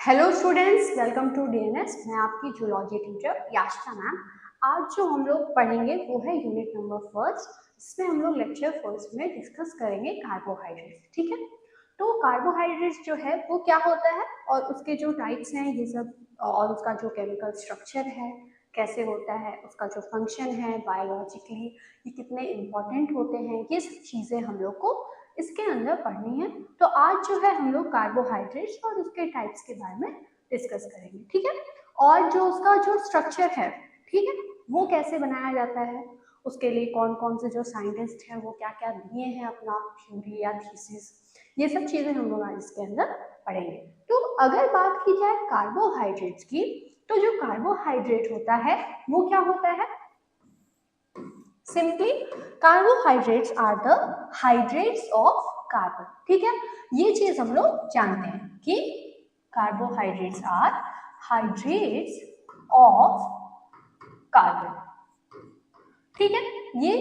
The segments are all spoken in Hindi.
Hello students, welcome to DNS. मैं आपकी जूलॉजी टीचर याशिका मैम। आज जो हम लोग पढ़ेंगे वो है यूनिट नंबर फर्स्ट। इसमें हम लोग लेक्चर फर्स्ट में डिस्कस करेंगे कार्बोहाइड्रेट्स। ठीक है, तो कार्बोहाइड्रेट्स जो है वो क्या होता है और उसके जो टाइप्स हैं ये सब, और उसका जो केमिकल स्ट्रक्चर है कैसे होता है, उसका जो फंक्शन है बायोलॉजिकली ये कितने इम्पोर्टेंट होते हैं, ये सब चीज़ें हम लोग को इसके अंदर पढ़नी है। तो आज जो है हम लोग कार्बोहाइड्रेट्स और उसके टाइप्स के बारे में डिस्कस करेंगे। ठीक है, और जो उसका जो स्ट्रक्चर है, ठीक है, वो कैसे बनाया जाता है, उसके लिए कौन कौन से जो साइंटिस्ट हैं वो क्या क्या दिए हैं अपना थ्योरी या थीसिस, ये सब चीज़ें हम लोग आज इसके अंदर पढ़ेंगे। तो अगर बात की जाए कार्बोहाइड्रेट्स की, तो जो कार्बोहाइड्रेट होता है वो क्या होता है? Simply carbohydrates are the hydrates of carbon. ठीक है, ये चीज हम लोग जानते हैं कि carbohydrates are hydrates of carbon. ठीक है, ये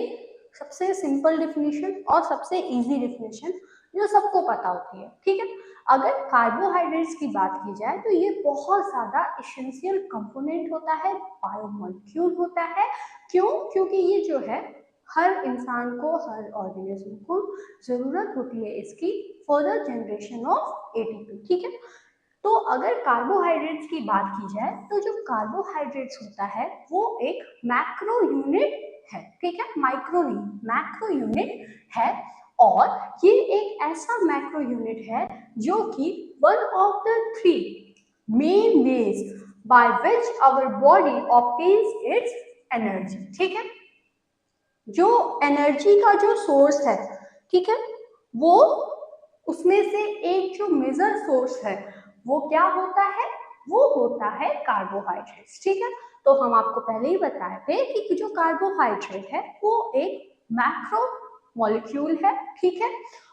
सबसे सिंपल डिफिनेशन और सबसे इजी डिफिनेशन जो सबको पता होती है। ठीक है, अगर कार्बोहाइड्रेट्स की बात की जाए तो ये बहुत ज़्यादा एसेंशियल कंपोनेंट होता है, बायोमोलिक्यूल होता है। क्यों? क्योंकि ये जो है हर इंसान को, हर ऑर्गेनिज्म को ज़रूरत होती है इसकी फर्दर जनरेशन ऑफ एटीपी। ठीक है, तो अगर कार्बोहाइड्रेट्स की बात की जाए तो जो कार्बोहाइड्रेट्स होता है वो एक मैक्रो यूनिट है। ठीक है, माइक्रो नहीं, मैक्रो यूनिट है। और ये एक ऐसा मैक्रो यूनिट है जो कि one of the three main ways by which our body obtains its energy. ठीक है, जो एनर्जी का जो सोर्स है, ठीक है, वो उसमें से एक जो मेजर सोर्स है वो क्या होता है? वो होता है कार्बोहाइड्रेट्स। ठीक है, तो हम आपको पहले ही बताए थे कि जो कार्बोहाइड्रेट है वो एक मैक्रो मॉलिक्यूल है। ठीक है,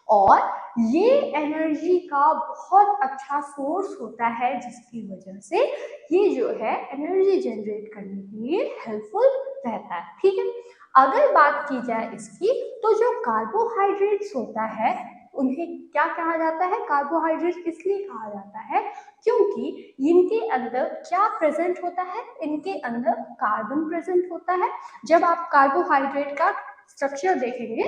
और ये एनर्जी का बहुत अच्छा सोर्स होता है जिसकी वजह से ये जो है एनर्जी जनरेट करने के लिए हेल्पफुल रहता है। ठीक है, अगर बात की जाए इसकी, तो जो कार्बोहाइड्रेट्स होता है उन्हें क्या कहा जाता है? कार्बोहाइड्रेट इसलिए कहा जाता है क्योंकि इनके अंदर क्या प्रेजेंट होता है? इनके अंदर कार्बन प्रेजेंट होता है। जब आप कार्बोहाइड्रेट का स्ट्रक्चर देखेंगे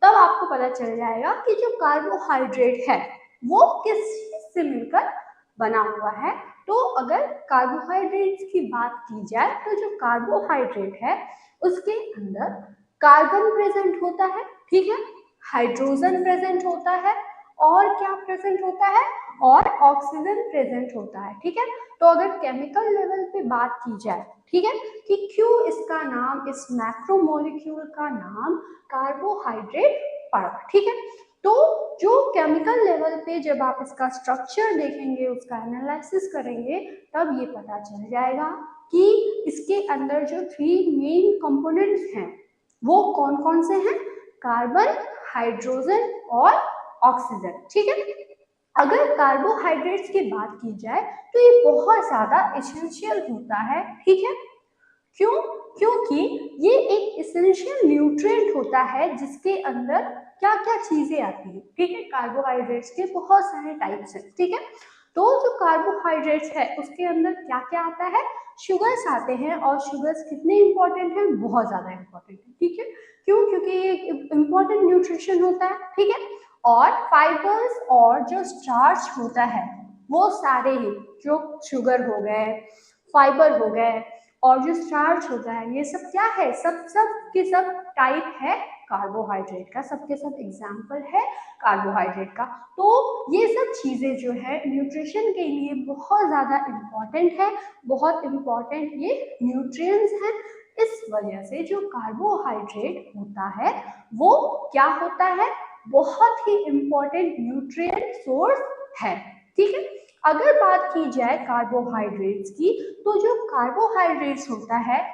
तब आपको पता चल जाएगा कि जो कार्बोहाइड्रेट है वो किस चीज से मिलकर बना हुआ है। तो अगर कार्बोहाइड्रेट्स की बात की जाए तो जो कार्बोहाइड्रेट है उसके अंदर कार्बन प्रेजेंट होता है। ठीक है, हाइड्रोजन प्रेजेंट होता है, और क्या प्रेजेंट होता है? और ऑक्सीजन प्रेजेंट होता है। ठीक है, तो अगर केमिकल लेवल पे बात की जाए, ठीक है, कि क्यों इसका नाम, इस मैक्रोमोलिक्यूल का नाम कार्बोहाइड्रेट पड़ा। ठीक है, तो जो केमिकल लेवल पे जब आप इसका स्ट्रक्चर देखेंगे, उसका एनालिसिस करेंगे, तब ये पता चल जाएगा कि इसके अंदर जो थ्री मेन कंपोनेंट्स हैं वो कौन कौन से हैं? कार्बन, हाइड्रोजन और ऑक्सीजन। ठीक है, अगर कार्बोहाइड्रेट्स की बात की जाए तो ये बहुत ज्यादा एसेंशियल होता है। ठीक है, क्यों? क्योंकि ये एक एसेंशियल न्यूट्रिएंट होता है जिसके अंदर क्या क्या चीजें आती है। ठीक है, कार्बोहाइड्रेट्स के बहुत सारे टाइप्स हैं। ठीक है, तो जो कार्बोहाइड्रेट्स है उसके अंदर क्या क्या आता है? शुगर्स आते हैं, और शुगर्स कितने इंपॉर्टेंट हैं? बहुत ज्यादा इंपॉर्टेंट है। ठीक है, क्यों? क्योंकि ये इंपॉर्टेंट न्यूट्रिशन होता है। ठीक है, और फाइबर्स और जो स्टार्च होता है वो सारे ही, जो शुगर हो गए, फाइबर हो गए और जो स्टार्च होता है, ये सब क्या है? सब के सब टाइप है कार्बोहाइड्रेट का, सबके सब एग्जाम्पल है कार्बोहाइड्रेट का। तो ये सब चीजें जो है न्यूट्रिशन के लिए बहुत ज्यादा इम्पोर्टेंट है, बहुत इम्पोर्टेंट ये न्यूट्रिएंट्स हैं। इस वजह से जो कार्बोहाइड्रेट होता है वो क्या होता है? बहुत ही इम्पोर्टेंट न्यूट्रिएंट सोर्स है। ठीक है, अगर बात की जाए कार्बोहाइड्रेट्स की, तो जो कार्बोहाइड्रेट्स होता है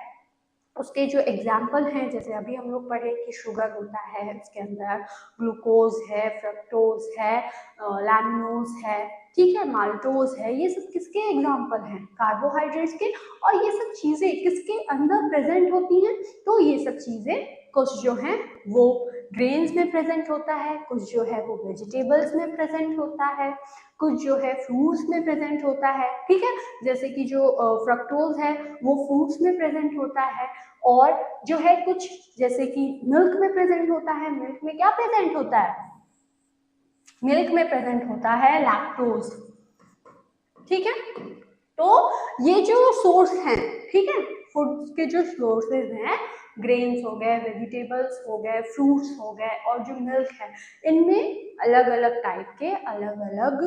उसके जो एग्जाम्पल हैं, जैसे अभी हम लोग पढ़े कि शुगर होता है, इसके अंदर ग्लूकोज है, फ्रक्टोज है, लैमिनोज है, ठीक है, माल्टोज है, ये सब किसके एग्जाम्पल हैं? कार्बोहाइड्रेट्स के। और ये सब चीजें किसके अंदर प्रेजेंट होती हैं? तो ये सब चीजें कुछ जो हैं वो ग्रेन्स में प्रेजेंट होता है, कुछ जो है वो वेजिटेबल्स में प्रेजेंट होता है, कुछ जो है फ्रूट्स में प्रेजेंट होता है, ठीक है। जैसे कि जो फ्रक्टोज है वो फ्रूट्स में प्रेजेंट होता है, और जो है कुछ जैसे कि मिल्क में प्रेजेंट होता है। मिल्क में क्या प्रेजेंट होता है? मिल्क में प्रेजेंट होता है लैक्टोज, ठीक है। तो ये जो सोर्स हैं, ठीक है, फूड्स के जो सोर्सेज हैं, ग्रेन्स हो गए, वेजिटेबल्स हो गए, फ्रूट्स हो गए, और जो मिल्क है, इनमें अलग अलग टाइप के अलग अलग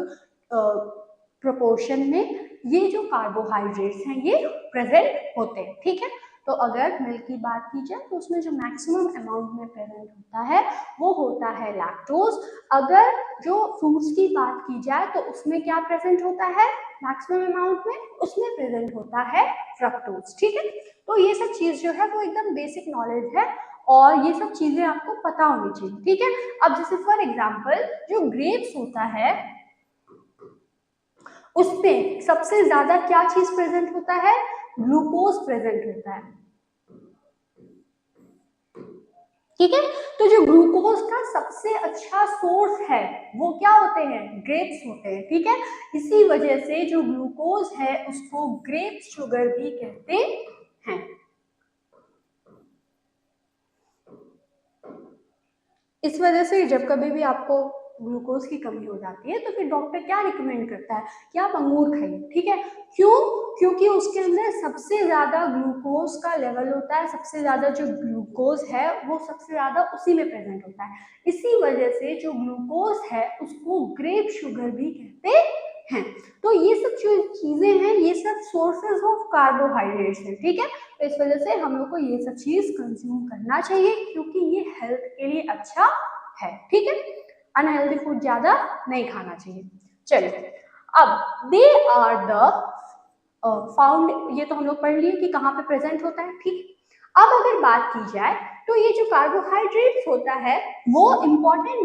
प्रोपोर्शन में ये जो कार्बोहाइड्रेट्स हैं ये प्रेजेंट होते हैं, ठीक है। तो अगर मिल्क की बात की जाए तो उसमें जो मैक्सिमम अमाउंट में प्रेजेंट होता है वो होता है लैक्टोज। अगर जो फ्रूट्स की बात की जाए तो उसमें क्या प्रेजेंट होता है मैक्सिमम अमाउंट में? उसमें प्रेजेंट होता है फ्रक्टोज, ठीक है। तो ये सब चीज जो है वो एकदम बेसिक नॉलेज है, और ये सब चीजें आपको पता होनी चाहिए, ठीक है। अब जैसे फॉर एग्जांपल जो ग्रेप्स होता है उसमें सबसे ज्यादा क्या चीज प्रेजेंट होता है? ग्लूकोज प्रेजेंट होता है, ठीक है। तो जो ग्लूकोज का सबसे अच्छा सोर्स है वो क्या होते हैं? ग्रेप्स होते हैं, ठीक है। इसी वजह से जो ग्लूकोज है उसको ग्रेप शुगर भी कहते हैं। इस वजह से जब कभी भी आपको ग्लूकोज की कमी हो जाती है तो फिर डॉक्टर क्या रिकमेंड करता है कि आप अंगूर खाइए, ठीक है। क्यों? क्योंकि उसके अंदर सबसे ज्यादा ग्लूकोज का लेवल होता है, सबसे ज्यादा जो ग्लूकोज है वो सबसे ज्यादा उसी में प्रेजेंट होता है। इसी वजह से जो ग्लूकोज है उसको ग्रेप शुगर भी कहते हैं। तो ये सब जो चीजें हैं ये सब सोर्सेज ऑफ कार्बोहाइड्रेट्स हैं, ठीक है। तो इस वजह से हम लोग को ये सब चीज कंज्यूम करना चाहिए क्योंकि ये हेल्थ के लिए अच्छा है, ठीक है। अनहेल्दी फूड ज्यादा नहीं खाना चाहिए। चलिए, अब दे आर द फाउंड, ये तो हम लोग पढ़ लिए कि कहाँ पे प्रेजेंट होता है, ठीक। अब अगर बात की जाए तो ये जो कार्बोहाइड्रेट्स होता है वो इम्पोर्टेंट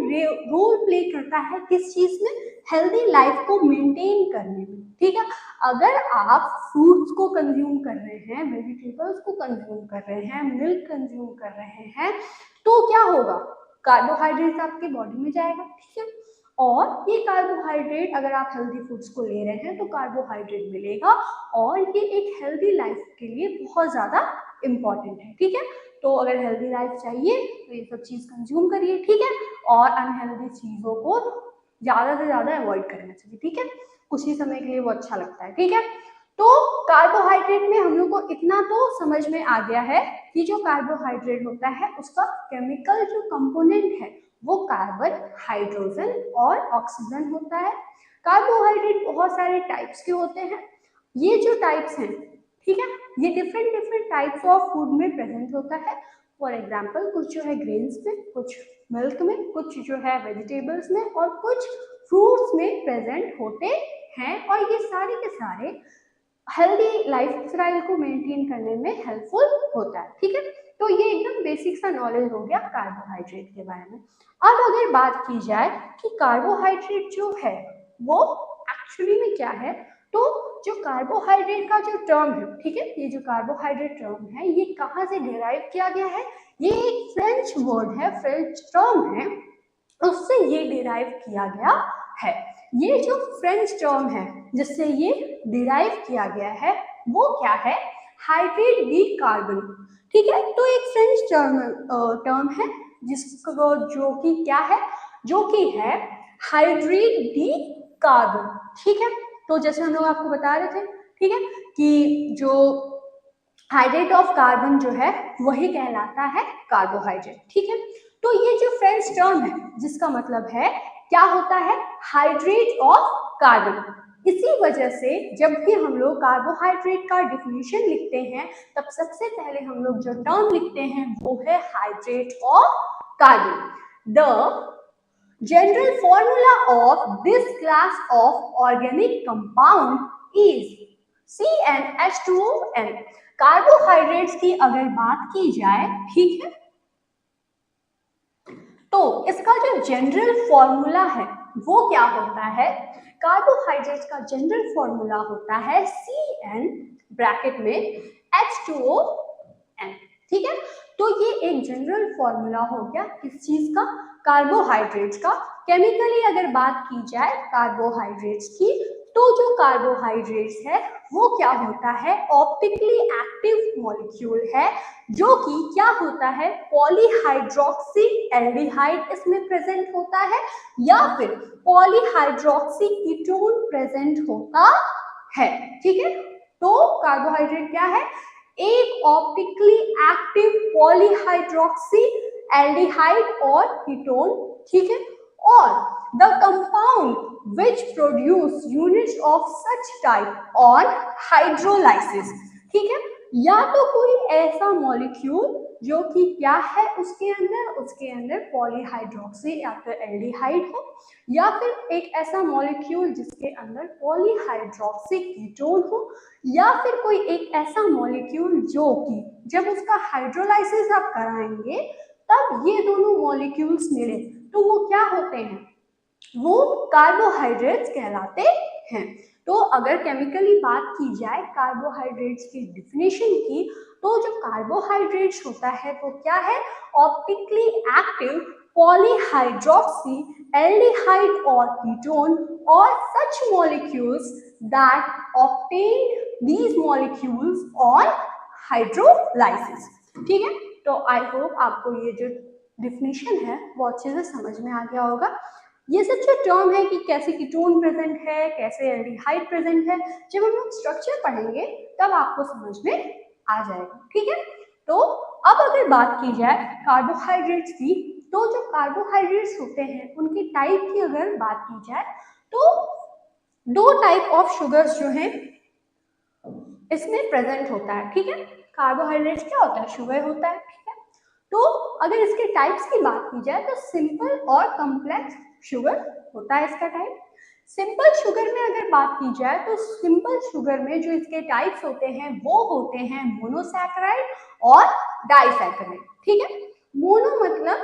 रोल प्ले करता है किस चीज में? हेल्दी लाइफ को मेंटेन करने में, ठीक है। अगर आप फ्रूट्स को कंज्यूम कर रहे हैं, वेजिटेबल्स को कंज्यूम कर रहे हैं, मिल्क कंज्यूम कर रहे हैं, तो क्या होगा? कार्बोहाइड्रेट आपके बॉडी में जाएगा, ठीक है। और ये कार्बोहाइड्रेट अगर आप हेल्दी फूड्स को ले रहे हैं तो कार्बोहाइड्रेट मिलेगा, और ये एक हेल्दी लाइफ के लिए बहुत ज्यादा इम्पॉर्टेंट है, ठीक है। तो अगर हेल्दी लाइफ चाहिए तो ये सब चीज कंज्यूम करिए, ठीक है। और अनहेल्दी चीजों को ज्यादा से ज्यादा अवॉइड करना चाहिए, ठीक है। कुछ ही समय के लिए वो अच्छा लगता है, ठीक है। तो कार्बोहाइड्रेट में हम लोग को इतना तो समझ में आ गया है कि जो कार्बोहाइड्रेट होता है उसका केमिकल जो कंपोनेंट है वो कार्बन, हाइड्रोजन और ऑक्सीजन होता है। कार्बोहाइड्रेट बहुत सारे टाइप्स के होते हैं। ये जो टाइप्स हैं, ठीक है, ये different different types of food में प्रेजेंट होता है। फॉर एग्जाम्पल कुछ जो है ग्रेन्स में, कुछ मिल्क में, कुछ जो है वेजिटेबल्स में, और कुछ फ्रूट्स में प्रेजेंट होते हैं। और ये सारे के सारे हेल्दी लाइफस्टाइल को मेंटेन करने में हेल्पफुल होता है, ठीक है। तो ये एकदम बेसिक सा नॉलेज हो गया कार्बोहाइड्रेट के बारे में। अब अगर बात की जाए कि कार्बोहाइड्रेट जो है वो एक्चुअली में क्या है, तो जो कार्बोहाइड्रेट का जो टर्म है, ठीक है, ये जो कार्बोहाइड्रेट टर्म है ये कहाँ से डिराइव किया गया है? ये एक फ्रेंच वर्ड है, फ्रेंच टर्म है, उससे ये डिराइव किया गया है। ये जो फ्रेंच टर्म है जिससे ये डिराइव किया गया है वो क्या है? हाइड्रेट डी कार्बन, ठीक है। तो एक फ्रेंच टर्म है जिसको जो कि क्या है, जो कि है हाइड्रेट डी कार्बन, ठीक है। तो जैसे हम लोग आपको बता रहे थे, ठीक है, कि जो हाइड्रेट ऑफ कार्बन जो है वही कहलाता है कार्बोहाइड्रेट, ठीक है। तो ये जो फ्रेंच टर्म है जिसका मतलब है क्या होता है? Hydrate of carbon. इसी वजह से जब भी हम लोग कार्बोहाइड्रेट का डिफिनीशन लिखते हैं तब सबसे पहले हम लोग जो टर्म लिखते हैं वो है hydrate of carbon. The general formula of this class of organic compound is CnH2ON। Carbohydrates की अगर बात की जाए, ठीक है, तो इसका जो जनरल फॉर्मूला है वो क्या होता है? कार्बोहाइड्रेट्स का जनरल फॉर्मूला होता है CN ब्रैकेट में H2ON, ठीक है। तो ये एक जनरल फॉर्मूला हो गया किस चीज का, कार्बोहाइड्रेट्स का। केमिकली अगर बात की जाए कार्बोहाइड्रेट्स की, तो जो कार्बोहाइड्रेट्स है वो क्या होता है, ऑप्टिकली एक्टिव मॉलिक्यूल है, जो कि क्या होता है, पॉलीहाइड्रोक्सी एल्डिहाइड इसमें प्रेजेंट होता है या फिर पॉलीहाइड्रोक्सी कीटोन प्रेजेंट होता है। ठीक है, तो कार्बोहाइड्रेट क्या है, एक ऑप्टिकली एक्टिव पॉलीहाइड्रोक्सी एल्डिहाइड और कीटोन। ठीक है, और the compound which produce units of such type on hydrolysis। ठीक है, या तो कोई ऐसा मॉलिक्यूल जो कि क्या है उसके अंदर पॉलीहाइड्रोक्सी या तो एल्डिहाइड हो, या फिर एक ऐसा मॉलिक्यूल जिसके अंदर पॉलीहाइड्रोक्सी कीटोन हो, या फिर कोई एक ऐसा मॉलिक्यूल जो कि जब उसका हाइड्रोलाइसिस आप कराएंगे तब ये दोनों मॉलिक्यूल्स मिले तो वो क्या होते हैं, वो कार्बोहाइड्रेट्स कहलाते हैं। तो अगर केमिकली बात की जाए कार्बोहाइड्रेट्स की डिफिनेशन की, तो जो कार्बोहाइड्रेट्स होता है वो क्या है, ऑप्टिकली एक्टिव पॉलीहाइड्रोक्सी एल्डिहाइड और कीटोन और such molecules that obtain these molecules on hydrolysis. ठीक है, तो आई होप आपको ये जो डिफिनेशन है वो अच्छे से समझ में आ गया होगा। ये सब जो टर्म है कि कैसे कीटोन प्रेजेंट है, कैसे एल्डिहाइड प्रेजेंट है, जब हम लोग स्ट्रक्चर पढ़ेंगे तब आपको समझ में आ जाएगा। ठीक है, तो अब अगर बात की जाए कार्बोहाइड्रेट्स की, तो जो कार्बोहाइड्रेट्स होते हैं उनकी टाइप की अगर बात की जाए तो दो टाइप ऑफ शुगर्स जो है इसमें प्रेजेंट होता है। ठीक है, कार्बोहाइड्रेट्स क्या होता है, शुगर होता है। ठीक है, तो अगर इसके टाइप्स की बात की जाए तो सिंपल और कॉम्प्लेक्स शुगर होता है इसका टाइप। सिंपल शुगर में अगर बात की जाए तो सिंपल शुगर में जो इसके टाइप्स होते हैं वो होते हैं मोनोसैकेराइड और डाइसैकेराइड। ठीक है, मोनो मतलब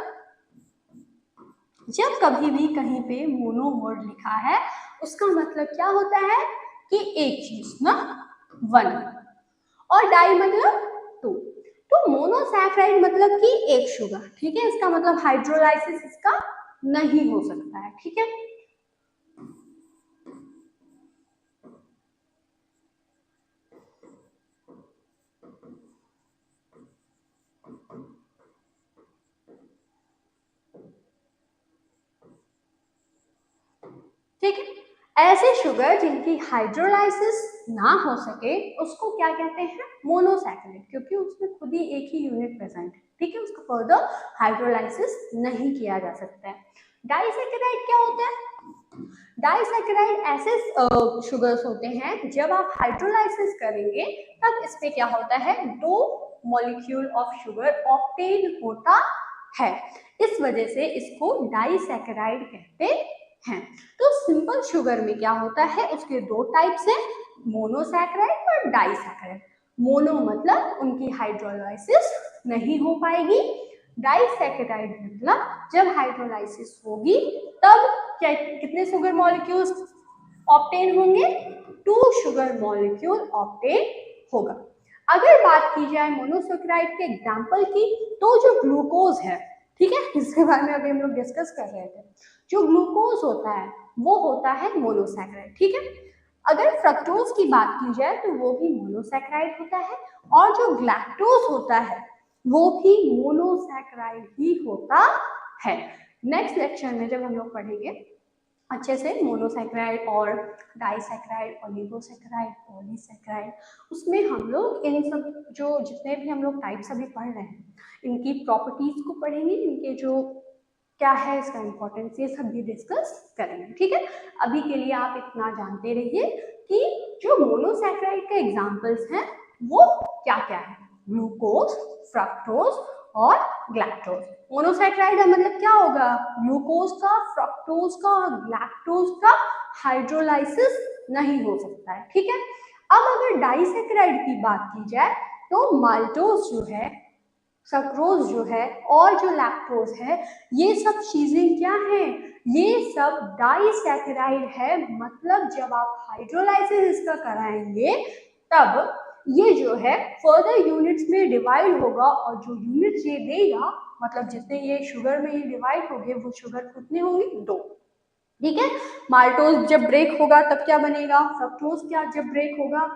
जब कभी भी कहीं पे मोनो वर्ड लिखा है उसका मतलब क्या होता है कि एक चीज ना, वन, और डाई मतलब टू। तो मोनोसैकेराइड मतलब कि एक शुगर। ठीक है, इसका मतलब हाइड्रोलाइसिस इसका नहीं हो सकता है। ठीक है, ठीक है, ऐसे शुगर जिनकी हाइड्रोलाइसिस ना हो सके उसको क्या कहते हैं, मोनोसैकेराइड, क्योंकि उसमें खुद ही एक ही यूनिट प्रेजेंट है। ठीक है, उसका फर्दर हाइड्रोलाइसिस नहीं किया जा सकता है। डाइसैकेराइड क्या होता है, डाइसैकेराइड ऐसे शुगर्स होते हैं जब आप हाइड्रोलाइसिस करेंगे तब इस पे क्या होता है, दो मॉलिक्यूल ऑफ शुगर ऑब्टेन होता है, इस वजह से इसको डाइसैकेराइड कहते हैं। तो सिंपल शुगर में क्या होता है, उसके दो टाइप्स हैं, मोनोसैकेराइड और डाइसैकेराइड। मोनो मतलब उनकी हाइड्रोलाइसिस नहीं हो पाएगी, डाइसैकेराइड मतलब जब हाइड्रोलाइसिस होगी तब क्या कितने शुगर मॉलिक्यूल्स ऑब्टेन होंगे, 2 शुगर मॉलिक्यूल ऑब्टेन होगा। अगर बात की जाए मोनोसैकेराइड के एग्जांपल की, तो जो ग्लूकोज है, ठीक है, इसके बारे में अभी हम लोग डिस्कस कर रहे थे, जो ग्लूकोज होता है वो होता है मोनोसैकेराइड। ठीक है, अगर फ्रक्टोज की बात की जाए तो वो भी मोनोसैकेराइड होता है, और जो ग्लैक्टोज होता है वो भी मोनोसैकेराइड ही होता है। नेक्स्ट लेक्चर में जब हम लोग पढ़ेंगे अच्छे से मोनोसैकेराइड और डाइसैकेराइड, ओलिगोसैकेराइड, पॉलीसैकेराइड, उसमें हम लोग इन सब जो जितने भी हम लोग टाइप्स अभी पढ़ रहे हैं इनकी प्रॉपर्टीज को पढ़ेंगे, इनके जो क्या है इसका इम्पोर्टेंस, ये सब भी डिस्कस करेंगे। ठीक है, अभी के लिए आप इतना जानते रहिए कि जो मोनोसैकेराइड के एग्जांपल्स हैं वो क्या क्या है, ग्लूकोज, फ्रक्टोज और ग्लैक्टोज। मोनोसैकेराइड का मतलब क्या होगा, ग्लूकोज का, फ्रक्टोज का और ग्लैक्टोज का हाइड्रोलाइसिस नहीं हो सकता है। ठीक है, अब अगर डाइसैकेराइड की बात की जाए तो माल्टोज जो है, सक्रोज जो है और जो लैक्टोज है, ये सब चीजें क्या हैं, ये सब डाइसैकेराइड है। मतलब जब आप हाइड्रोलाइसिस इसका कराएंगे तब ये जो है फर्दर यूनिट्स में डिवाइड होगा और जो यूनिट्स ये देगा मतलब जितने ये शुगर में ये डिवाइड होंगे वो शुगर कितने होंगे 2। ठीक है, माल्टोज जब ब्रेक होगा तब क्या बनेगा, फ्रक्टोज क्या जब ब्रेक होगा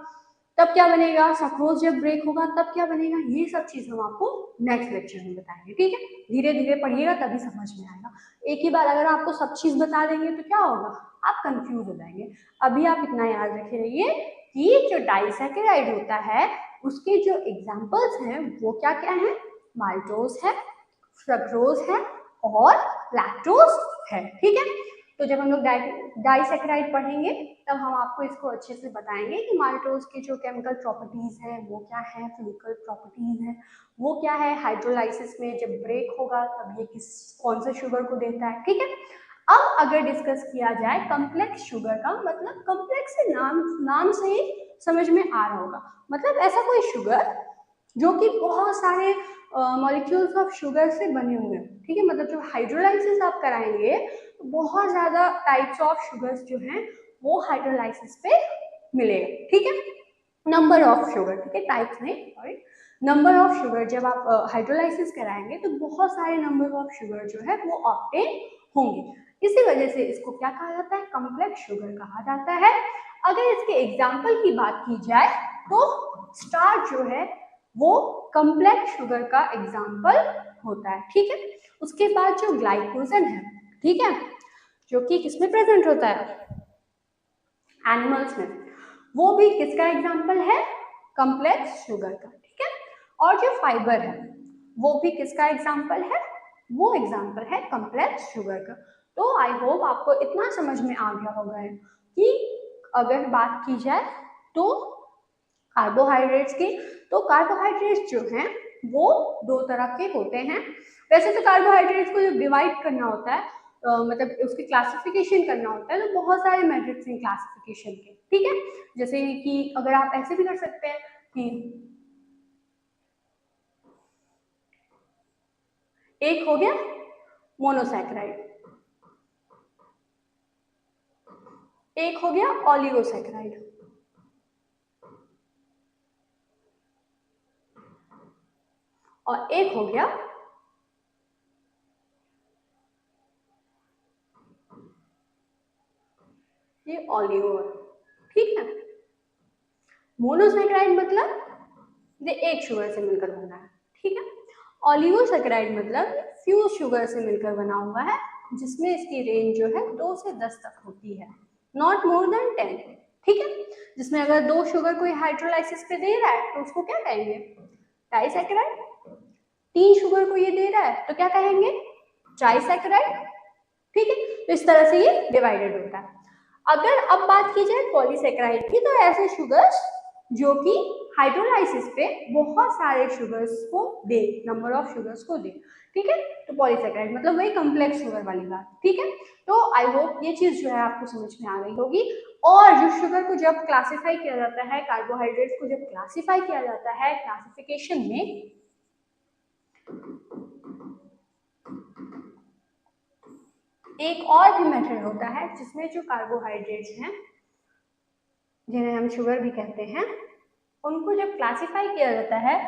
तब क्या बनेगा, सक्रोज जब ब्रेक होगा तब क्या बनेगा, ये सब चीज हम आपको नेक्स्ट लेक्चर में बताएंगे। ठीक है, धीरे धीरे पढ़िएगा तभी समझ में आएगा। एक ही बार अगर आपको सब चीज बता देंगे तो क्या होगा, आप कंफ्यूज हो जाएंगे। अभी आप इतना याद रखे रहिए कि जो डाइसैकेराइड होता है उसके जो एग्जाम्पल्स हैं वो क्या क्या है, माल्टोज है, फ्रक्टोज है और लैक्टोज है। ठीक है, तो जब हम लोग डाइसैकेराइड पढ़ेंगे तब हम आपको इसको अच्छे से बताएंगे कि माल्टोज के जो केमिकल प्रॉपर्टीज हैं वो क्या है, फिजिकल प्रॉपर्टीज हैं वो क्या है, हाइड्रोलाइसिस में जब ब्रेक होगा तब ये कौन से शुगर को देता है। ठीक है, अब अगर डिस्कस किया जाए कम्प्लेक्स शुगर का, मतलब कम्प्लेक्स से नाम से ही समझ में आ रहा होगा, मतलब ऐसा कोई शुगर जो कि बहुत सारे मॉलिक्यूल्स ऑफ शुगर से बने हुए हैं। ठीक है, मतलब जो हाइड्रोलाइसिस आप कराएंगे बहुत ज्यादा टाइप्स ऑफ शुगर्स जो हैं वो हाइड्रोलाइसिस पे मिलेगा। ठीक है, नंबर ऑफ शुगर, ठीक है, टाइप्स नहीं सॉरी, नंबर ऑफ शुगर जब आप हाइड्रोलाइसिस कराएंगे तो बहुत सारे नंबर ऑफ शुगर जो है वो ऑब्टेन होंगे। इसी वजह से इसको क्या कहा जाता है, कॉम्प्लेक्स शुगर कहा जाता है। अगर इसके एग्जाम्पल की बात की जाए तो स्टार्च जो है वो कॉम्प्लेक्स शुगर का एग्जाम्पल होता है। ठीक है, उसके बाद जो ग्लाइकोजन है, ठीक है, जो कि किसमें प्रेजेंट होता है, एनिमल्स में, वो भी किसका एग्जाम्पल है, कॉम्प्लेक्स शुगर का। ठीक है, और जो फाइबर है वो भी किसका एग्जाम्पल है, वो एग्जाम्पल है कॉम्प्लेक्स शुगर का। तो आई होप आपको इतना समझ में आ गया होगा कि अगर बात की जाए तो कार्बोहाइड्रेट्स की, तो कार्बोहाइड्रेट्स जो हैं वो 2 तरह के होते हैं। वैसे तो कार्बोहाइड्रेट्स को जब डिवाइड करना होता है मतलब उसकी क्लासिफिकेशन करना होता है तो बहुत सारे मेथड्स हैं क्लासिफिकेशन के। ठीक है, जैसे कि अगर आप ऐसे भी कर सकते हैं कि एक हो गया मोनोसैकेराइड, एक हो गया ओलिगोसैकेराइड, और एक हो गया ये ओलिगो। ठीक है, मोनोसैकेराइड मतलब ये एक शुगर से मिलकर बना है। ठीक है, ओलिगोसैकेराइड मतलब फ्यूज शुगर से मिलकर बना हुआ है जिसमें इसकी रेंज जो है 2 से 10 तक होती है, नॉट मोर देन 10। ठीक है, जिसमें अगर 2 शुगर कोई हाइड्रोलाइसिस पे दे रहा है तो उसको क्या कहेंगे, डाइसैकेराइड। 3 शुगर को ये दे रहा है तो क्या कहेंगे, ट्राइसैकेराइड। ठीक है, तो इस तरह से ये डिवाइडेड होता है। अगर अब बात की जाए पॉलीसैकेराइड की, तो ऐसे शुगर्स जो कि हाइड्रोलाइसिस पे बहुत सारे शुगर्स को दे, नंबर ऑफ शुगर्स को दे। ठीक है, तो पॉलीसैकेराइड मतलब वही कॉम्प्लेक्स शुगर वाली बात। ठीक है, तो आई होप ये चीज जो है आपको समझ में आ गई होगी। और जो शुगर को जब क्लासिफाई किया जाता है, कार्बोहाइड्रेट्स को जब क्लासिफाई किया जाता है क्लासिफिकेशन में, एक और भी मेथड होता है जिसमें जो कार्बोहाइड्रेट्स हैं जिन्हें हम शुगर भी कहते हैं, उनको जब क्लासिफाई किया जाता है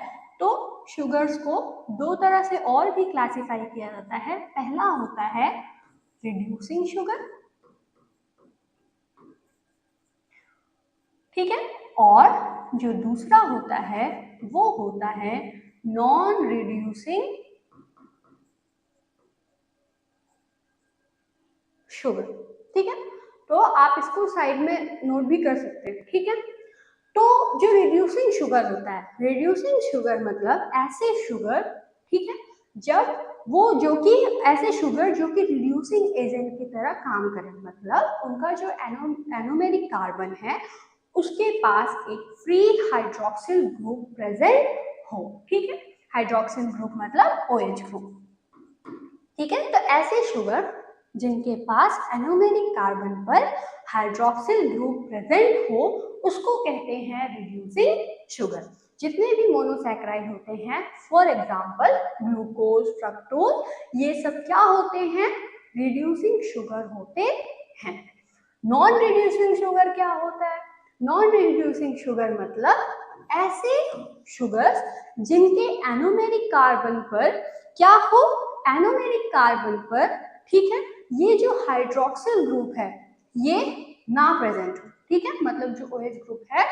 तो शुगर्स को 2 तरह से और भी क्लासिफाई किया जाता है। पहला होता है रिड्यूसिंग शुगर, ठीक है, और जो दूसरा होता है वो होता है नॉन रिड्यूसिंग शुगर। ठीक है, तो आप इसको साइड में नोट भी कर सकते हैं। ठीक है, तो जो रिड्यूसिंग शुगर होता है, रिड्यूसिंग शुगर मतलब ऐसे शुगर, ठीक है, जब वो जो कि ऐसे शुगर जो कि रिड्यूसिंग एजेंट की तरह काम करें, मतलब उनका जो एनोमेरिक कार्बन है उसके पास एक फ्री हाइड्रोक्सिल ग्रुप प्रेजेंट हो। ठीक है, हाइड्रोक्सिल ग्रुप मतलब OH ग्रुप। ठीक है, तो ऐसे शुगर जिनके पास एनोमेरिक कार्बन पर हाइड्रोक्सिल ग्रुप प्रेजेंट हो उसको कहते हैं रिड्यूसिंग शुगर। जितने भी मोनोसैकेराइड होते हैं, फॉर एग्जांपल ग्लूकोज, फ्रक्टोज, ये सब क्या होते हैं, रिड्यूसिंग शुगर होते हैं। नॉन रिड्यूसिंग शुगर क्या होता है, नॉन रिड्यूसिंग शुगर मतलब ऐसे शुगर्स जिनके एनोमेरिक कार्बन पर क्या हो, एनोमेरिक कार्बन पर, ठीक है, ये जो हाइड्रोक्सिल ग्रुप है ये ना प्रेजेंट हो, ठीक है, मतलब जो OH ग्रुप है,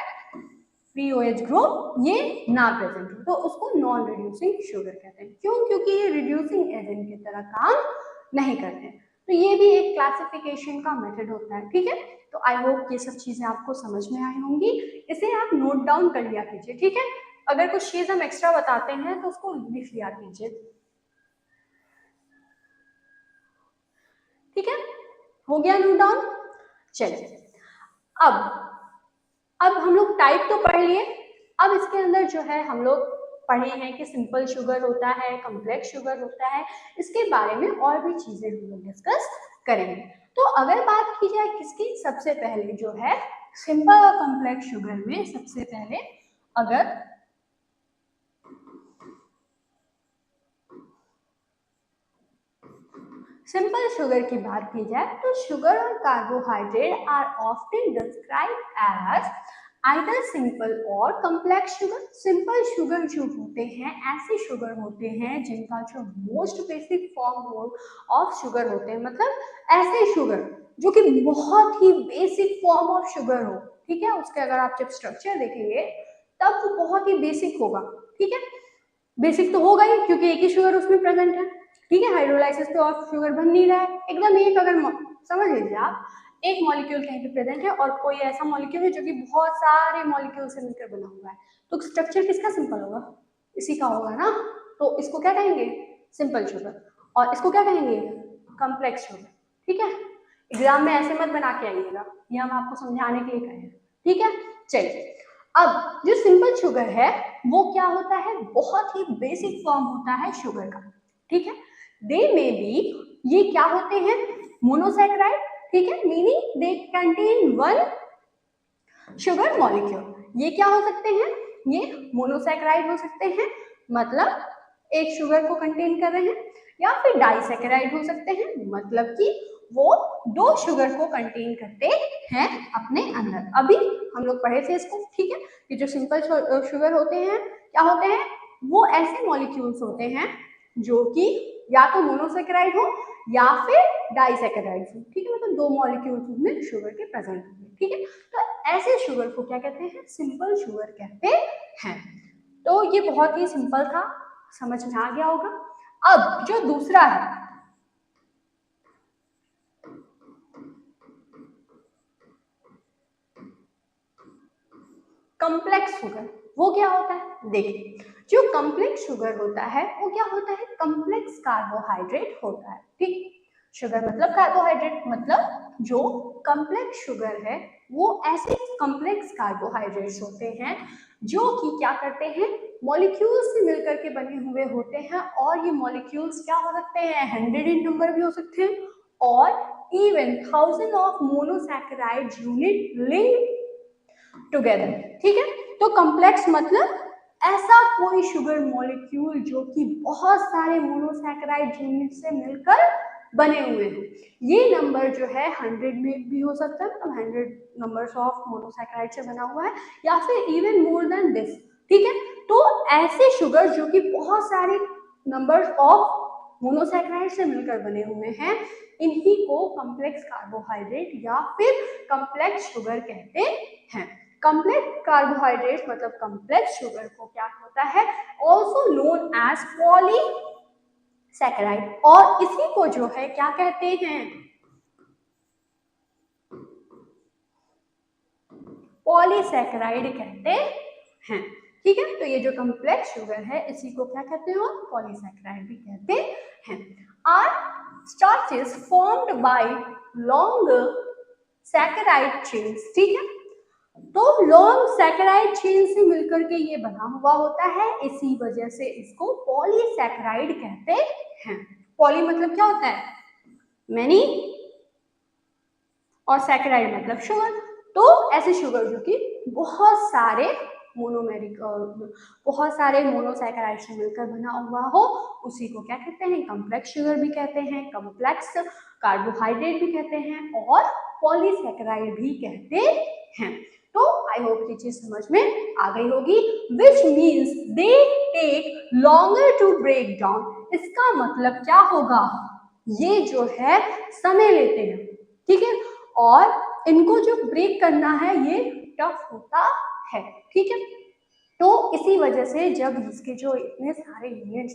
फ्री OH ग्रुप, ये ना प्रेजेंट हो, तो उसको नॉन रिड्यूसिंग शुगर कहते हैं। क्यों? क्योंकि ये रिड्यूसिंग एजेंट की तरह काम नहीं करते। तो ये भी एक क्लासिफिकेशन का मेथड होता है, ठीक है। तो आई होप ये सब चीजें आपको समझ में आई होंगी, इसे आप नोट डाउन कर लिया कीजिए, ठीक है। अगर कुछ चीज हम एक्स्ट्रा बताते हैं तो उसको लिख लिया कीजिए, ठीक है, हो गया नोट डाउन। चलिए अब हम लोग टाइप तो पढ़ लिए, अब इसके अंदर जो है हम लोग पढ़े हैं कि सिंपल शुगर होता है, कॉम्प्लेक्स शुगर होता है, इसके बारे में और भी चीजें हम लोग डिस्कस करेंगे। तो अगर बात की जाए किसकी, सबसे पहले जो है सिंपल और कॉम्प्लेक्स शुगर में सबसे पहले अगर सिंपल शुगर की बात की जाए तो शुगर और carbohydrate are often described as either simple और कॉम्प्लेक्स शुगर। सिंपल शुगर जो होते हैं ऐसे शुगर होते हैं जिनका जो most basic form of sugar होते हैं, मतलब ऐसे शुगर जो कि बहुत ही बेसिक फॉर्म ऑफ शुगर हो, ठीक है, उसके अगर आप जब स्ट्रक्चर देखेंगे तब वो बहुत ही बेसिक होगा, ठीक है, बेसिक तो होगा ही क्योंकि एक ही शुगर उसमें प्रेजेंट है, ठीक है, हाइड्रोलाइसिस पे और शुगर बन नहीं रहा है, एकदम एक, अगर समझ लीजिए आप एक मॉलिक्यूल कहीं पे प्रेजेंट है और कोई ऐसा मॉलिक्यूल है जो कि बहुत सारे मॉलिक्यूल से मिलकर बना हुआ है, तो स्ट्रक्चर किसका सिंपल होगा, इसी का होगा ना, तो इसको क्या कहेंगे, सिंपल शुगर, और इसको क्या कहेंगे, कॉम्प्लेक्स शुगर, ठीक है। एग्जाम में ऐसे मत बना के आइएगा, ये हम आपको समझाने के लिए कहे हैं, ठीक है। चलिए अब जो सिंपल शुगर है वो क्या होता है, बहुत ही बेसिक फॉर्म होता है शुगर का, ठीक है। दे में बी, ये क्या होते हैं, मोनोसैकेराइड, ठीक है, meaning they contain one sugar molecule. ये क्या हो सकते हैं, ये मोनोसैकेराइड हो सकते हैं, मतलब एक शुगर को कंटेन कर रहे हैं, या फिर डाइसैकेराइड हो सकते हैं, मतलब कि वो दो शुगर को कंटेन करते हैं अपने अंदर। अभी हम लोग पढ़े थे इसको, ठीक है, कि जो सिंपल शुगर होते हैं क्या होते हैं, वो ऐसे मॉलिक्यूल्स होते हैं जो कि या तो मोनोसैकेराइड हो या फिर डाइसैकेराइड हो, ठीक है, मतलब दो मॉलिक्यूल्स में शुगर के प्रेजेंट होंगे, ठीक है। तो ऐसे शुगर को क्या कहते हैं, सिंपल शुगर कहते हैं। तो ये बहुत ही सिंपल था, समझ में आ गया होगा। अब जो दूसरा है कॉम्प्लेक्स शुगर, वो क्या होता है, देखिए जो कॉम्प्लेक्स शुगर होता है वो क्या होता है, कॉम्प्लेक्स कार्बोहाइड्रेट होता है, ठीक, शुगर मतलब कार्बोहाइड्रेट, मतलब जो कॉम्प्लेक्स शुगर है वो ऐसे कॉम्प्लेक्स कार्बोहाइड्रेट्स होते हैं जो कि क्या करते हैं, मॉलिक्यूल्स से मिलकर के बने हुए होते हैं, और ये मॉलिक्यूल्स क्या हो सकते हैं, 100 इन नंबर भी हो सकते हैं, और even 1000 of monosaccharide unit link together, ठीक है। तो कॉम्प्लेक्स मतलब ऐसा कोई शुगर मॉलिक्यूल जो कि बहुत सारे मोनोसैकेराइड यूनिट से मिलकर बने हुए हैं। ये नंबर जो है 100 में भी हो सकता है, मतलब 100 नंबर्स ऑफ मोनोसैकेराइड से बना हुआ है, या फिर इवन मोर देन दिस, ठीक है। तो ऐसे शुगर जो कि बहुत सारे नंबर्स ऑफ मोनोसैकेराइड से मिलकर बने हुए हैं, इन्हीं को कॉम्प्लेक्स कार्बोहाइड्रेट या फिर कॉम्प्लेक्स शुगर कहते हैं। कॉम्प्लेक्स कार्बोहाइड्रेट मतलब कॉम्प्लेक्स शुगर को क्या होता है, ऑल्सो नोन एज पॉलीसैकेराइड, और इसी को जो है क्या कहते हैं, पॉलीसैकेराइड कहते हैं, ठीक है। तो ये जो कॉम्प्लेक्स शुगर है इसी को क्या कहते हैं, पॉलीसैकेराइड भी कहते हैं। Are starches formed by long saccharide chains, ठीक है, तो लॉन्ग सैकेराइड चेन से मिलकर के ये बना हुआ होता है, इसी वजह से इसको पॉलीसैकेराइड कहते हैं। पॉली मतलब क्या होता है, मैनी, और सैकेराइड मतलब शुगर, तो ऐसे शुगर जो कि बहुत सारे मोनोसैकेराइड से मिलकर बना हुआ हो, उसी को क्या कहते हैं, कॉम्प्लेक्स शुगर भी कहते हैं, कॉम्प्लेक्स कार्बोहाइड्रेट भी कहते हैं, और पॉलीसैकेराइड भी कहते हैं। तो आई होप ये चीज समझ में आ गई होगी। Which means they take longer to break down, इसका मतलब क्या होगा, ये जो है समय लेते हैं, ठीक है, और इनको जो ब्रेक करना है ये टफ होता है, ठीक है। तो इसी वजह से जब इसके जो इतने सारे यूनिट्स,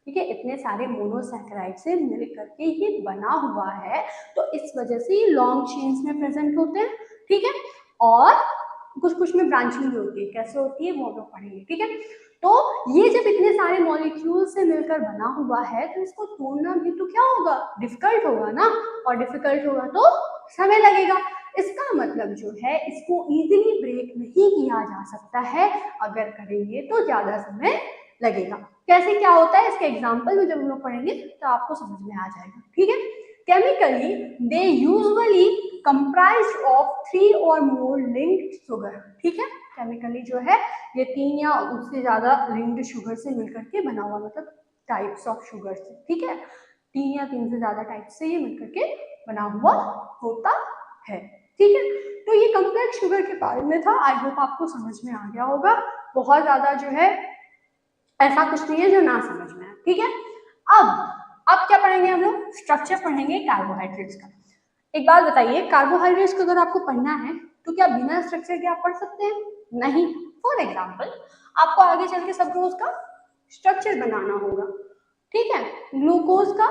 ठीक है, इतने सारे मोनोसैकेराइड से मिल करके ये बना हुआ है, तो इस वजह से ये लॉन्ग चेन्स में प्रेजेंट होते हैं, ठीक है, और कुछ कुछ में ब्रांचिंग भी होती है, कैसे होती है वो लोग पढ़ेंगे, ठीक है। तो ये जब इतने सारे मॉलिक्यूल से मिलकर बना हुआ है तो इसको तोड़ना भी तो क्या होगा, डिफिकल्ट होगा ना, और डिफिकल्ट होगा तो समय लगेगा। इसका मतलब जो है इसको इजीली ब्रेक नहीं किया जा सकता है, अगर करेंगे तो ज्यादा समय लगेगा। कैसे क्या होता है इसके एग्जांपल में जब हम लोग पढ़ेंगे तो आपको समझ में आ जाएगा, ठीक है। Chemically they usually comprised of 3 और मोर लिंक्ड शुगर, ठीक है, केमिकली जो है ये 3 या उससे ज्यादा लिंक्ड शुगर से मिलकर के बना हुआ, मतलब टाइप्स ऑफ शुगर से, ठीक है, 3 या 3 से ज्यादा टाइप से ये मिलकर के बना हुआ होता है, ठीक है। तो ये कॉम्प्लेक्स शुगर के बारे में था, आई होप आपको समझ में आ गया होगा। बहुत ज्यादा जो है ऐसा कुछ नहीं है जो ना समझ में आए, ठीक है। अब क्या पढ़ेंगे हम लोग, स्ट्रक्चर पढ़ेंगे कार्बोहाइड्रेट्स का। एक बात बताइए, कार्बोहाइड्रेट्स को अगर आपको पढ़ना है तो क्या बिना स्ट्रक्चर के आप पढ़ सकते हैं, नहीं। फॉर एग्जाम्पल आपको आगे चल के सब्रोज का स्ट्रक्चर बनाना होगा, ठीक है, ग्लूकोज का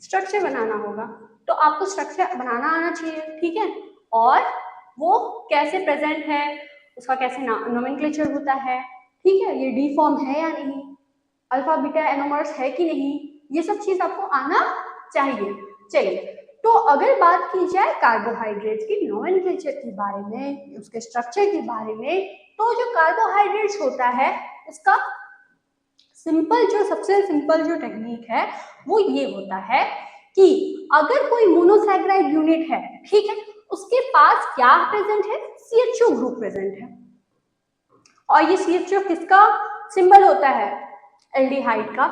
स्ट्रक्चर बनाना होगा, तो आपको स्ट्रक्चर बनाना आना चाहिए, ठीक है, और वो कैसे प्रेजेंट है, उसका कैसे नोमेनक्लेचर होता है, ठीक है, ये डी फॉर्म है या नहीं, अल्फा बीटा एनोमर्स है कि नहीं, ये सब चीज आपको आना चाहिए। चलिए, तो अगर बात की जाए कार्बोहाइड्रेट्स की नोमेनक्लेचर के बारे में, उसके स्ट्रक्चर के बारे में, तो जो कार्बोहाइड्रेट्स होता है उसका सबसे सिंपल जो टेक्निक है वो ये होता है कि अगर कोई मोनोसैकेराइड यूनिट है, ठीक है, उसके पास क्या प्रेजेंट है, CHO ग्रुप प्रेजेंट है, और ये CHO किसका सिंबल होता है, एल्डिहाइड का,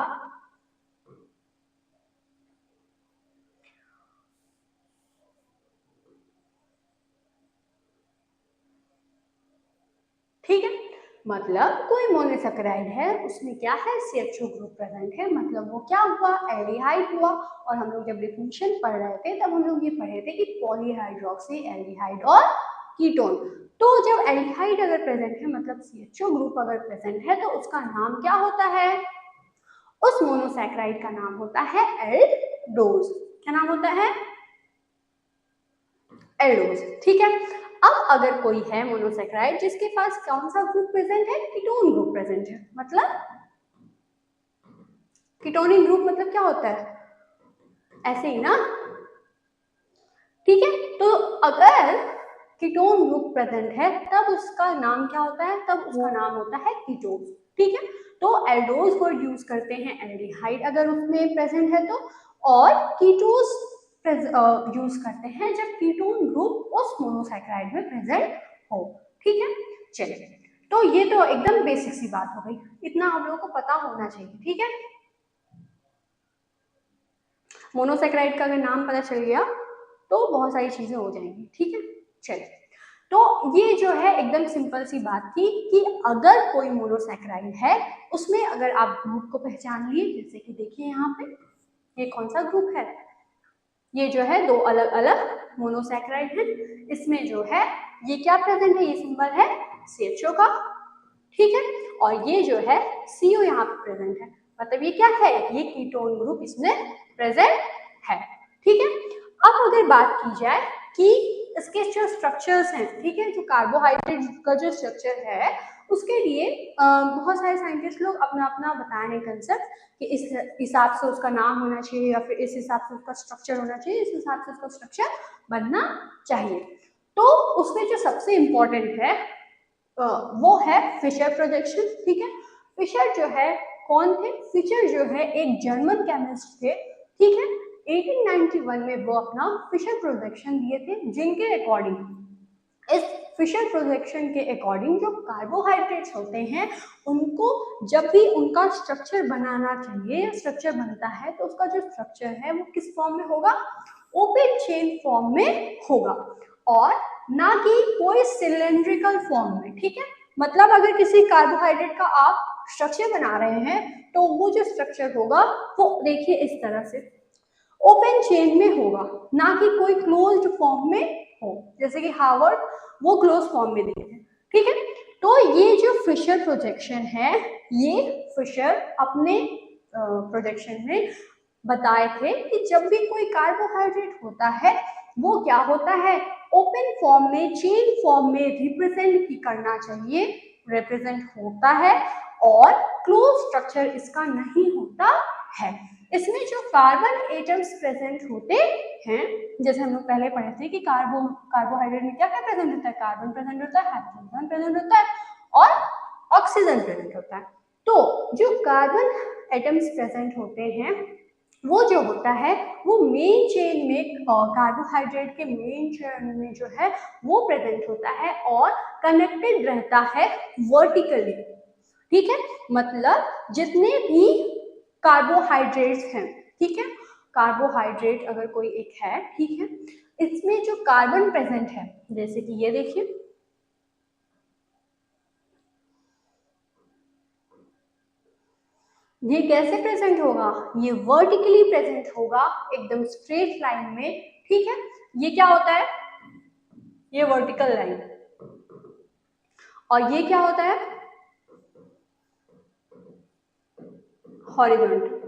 ठीक है। मतलब कोई मोनोसैकेराइड है उसमें क्या है, CHO ग्रुप प्रेजेंट है, मतलब वो क्या हुआ, एल्डिहाइड हुआ। और हम लोग जब डिफिनेशन पढ़ रहे थे तब हम लोग ये पढ़े थे कि पॉलीहाइड्रोक्सी एल्डिहाइड और कीटोन। तो जब एल्डिहाइड अगर प्रेजेंट है, मतलब CHO ग्रुप अगर प्रेजेंट है, तो उसका नाम क्या होता है, उस मोनोसैकेराइड का नाम होता है एल्डोज। क्या नाम होता है, एल्डोज, ठीक है। अब अगर कोई है मोनोसैकेराइड जिसके पास कौन सा ग्रुप प्रेजेंट है, कीटोन ग्रुप प्रेजेंट है, मतलब कीटोनिक ग्रुप मतलब क्या होता है, ऐसे ही ना, ठीक है। तो अगर कीटोन ग्रुप प्रेजेंट है तब उसका नाम क्या होता है, तब उसका नाम होता है कीटोन, ठीक है। तो एल्डोज वर्ड यूज करते हैं एल्डिहाइड अगर उसमें प्रेजेंट है तो, और कीटोस यूज करते हैं जब कीटोन ग्रुप उस मोनोसैकेराइड में प्रेजेंट हो, ठीक है। चलिए, तो ये तो एकदम बेसिक सी बात हो गई, इतना हम लोगों को पता होना चाहिए, ठीक है। मोनोसैकेराइड का अगर नाम पता चल गया तो बहुत सारी चीजें हो जाएंगी, ठीक है। चलिए, तो ये जो है एकदम सिंपल सी बात थी कि अगर कोई मोनोसैकेराइड है उसमें अगर आप ग्रुप को पहचान लिए, जैसे कि देखिए यहाँ पे ये कौन सा ग्रुप है, ये जो है 2 अलग अलग मोनोसैकेराइड है, इसमें जो है ये क्या प्रेजेंट है, ये सिंबल है CHO का, ठीक है, और ये जो है CO यहाँ पे प्रेजेंट है, मतलब ये क्या है, ये कीटोन ग्रुप इसमें प्रेजेंट है, ठीक है। अब अगर बात की जाए कि इसके जो स्ट्रक्चर्स हैं, ठीक है, जो कार्बोहाइड्रेट का जो स्ट्रक्चर है उसके लिए बहुत सारे साइंटिस्ट लोग अपना अपना बताए हैं कंसेप्ट कि इस हिसाब से उसका नाम होना चाहिए या फिर इस हिसाब से उसका स्ट्रक्चर होना चाहिए, इस हिसाब से उसका स्ट्रक्चर बनना चाहिए। तो उसमें जो सबसे इम्पोर्टेंट है वो है फिशर प्रोजेक्शन, ठीक है। फिशर जो है कौन थे, फिशर जो है एक जर्मन केमिस्ट थे, ठीक है। 1891 में वो अपना फिशर प्रोजेक्शन दिए थे, जिनके अकॉर्डिंग, इस फिशर प्रोजेक्शन के अकॉर्डिंग जो कार्बोहाइड्रेट्स होते हैं उनको जब भी उनका स्ट्रक्चर बनाना चाहिए, स्ट्रक्चर बनता है तो उसका जो स्ट्रक्चर है वो किस फॉर्म में होगा, ओपन चेन फॉर्म में होगा। और ना कि कोई सिलेंड्रिकल फॉर्म में, ठीक है। मतलब अगर किसी कार्बोहाइड्रेट का आप स्ट्रक्चर बना रहे हैं तो वो जो स्ट्रक्चर होगा वो देखिए इस तरह से ओपन चेन में होगा, ना कि कोई क्लोज्ड फॉर्म में हो, जैसे कि हार्वर्ड वो क्लोज फॉर्म में दिए थे, ठीक है। तो ये जो फिशर प्रोजेक्शन है, ये फिशर अपने प्रोजेक्शन में बताए थे कि जब भी कोई कार्बोहाइड्रेट होता है वो क्या होता है, ओपन फॉर्म में, चेन फॉर्म में रिप्रेजेंट भी करना चाहिए, रिप्रेजेंट होता है, और क्लोज स्ट्रक्चर इसका नहीं होता है। इसमें जो कार्बन एटम्स प्रेजेंट होते हैं, जैसे हम लोग पहले पढ़े थे कि कार्बोहाइड्रेट में क्या क्या प्रेजेंट होता है, कार्बन प्रेजेंट होता है, हाइड्रोजन प्रेजेंट होता है और ऑक्सीजन प्रेजेंट होता है। तो जो कार्बन एटम्स प्रेजेंट होते हैं वो जो होता है वो मेन चेन में, कार्बोहाइड्रेट के मेन चेन में जो है वो प्रेजेंट होता है और कनेक्टेड रहता है वर्टिकली, ठीक है। मतलब जितने भी कार्बोहाइड्रेट्स हैं, ठीक है, कार्बोहाइड्रेट अगर कोई एक है, ठीक है, इसमें जो कार्बन प्रेजेंट है, जैसे कि ये देखिए, ये कैसे प्रेजेंट होगा, ये वर्टिकली प्रेजेंट होगा, एकदम स्ट्रेट लाइन में, ठीक है। ये क्या होता है, ये वर्टिकल लाइन, और ये क्या होता है, हॉरिजॉन्टल,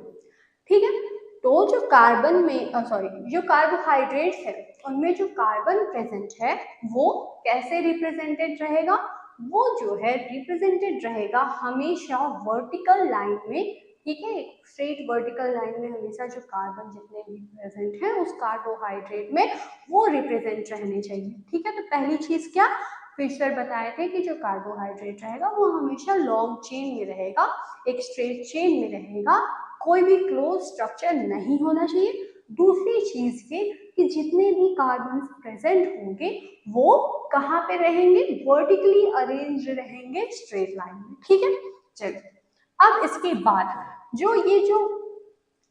ठीक है। तो जो कार्बन में सॉरी जो कार्बोहाइड्रेट्स है उनमें जो कार्बन प्रेजेंट है वो कैसे रिप्रेजेंटेड रहेगा, वो जो है रिप्रेजेंटेड रहेगा हमेशा वर्टिकल लाइन में, ठीक है। स्ट्रेट वर्टिकल लाइन में हमेशा जो कार्बन जितने भी प्रेजेंट हैं उस कार्बोहाइड्रेट में वो रिप्रेजेंट रहने चाहिए, ठीक है। तो पहली चीज क्या, फिशर बताए थे कि जो कार्बोहाइड्रेट रहेगा वो हमेशा लॉन्ग चेन में रहेगा, एक स्ट्रेट चेन में रहेगा, कोई भी क्लोज स्ट्रक्चर नहीं होना चाहिए। दूसरी चीज ये कि जितने भी कार्बन प्रेजेंट होंगे वो कहाँ पे रहेंगे, वर्टिकली अरेंज रहेंगे स्ट्रेट लाइन में, ठीक है। चलिए अब इसके बाद जो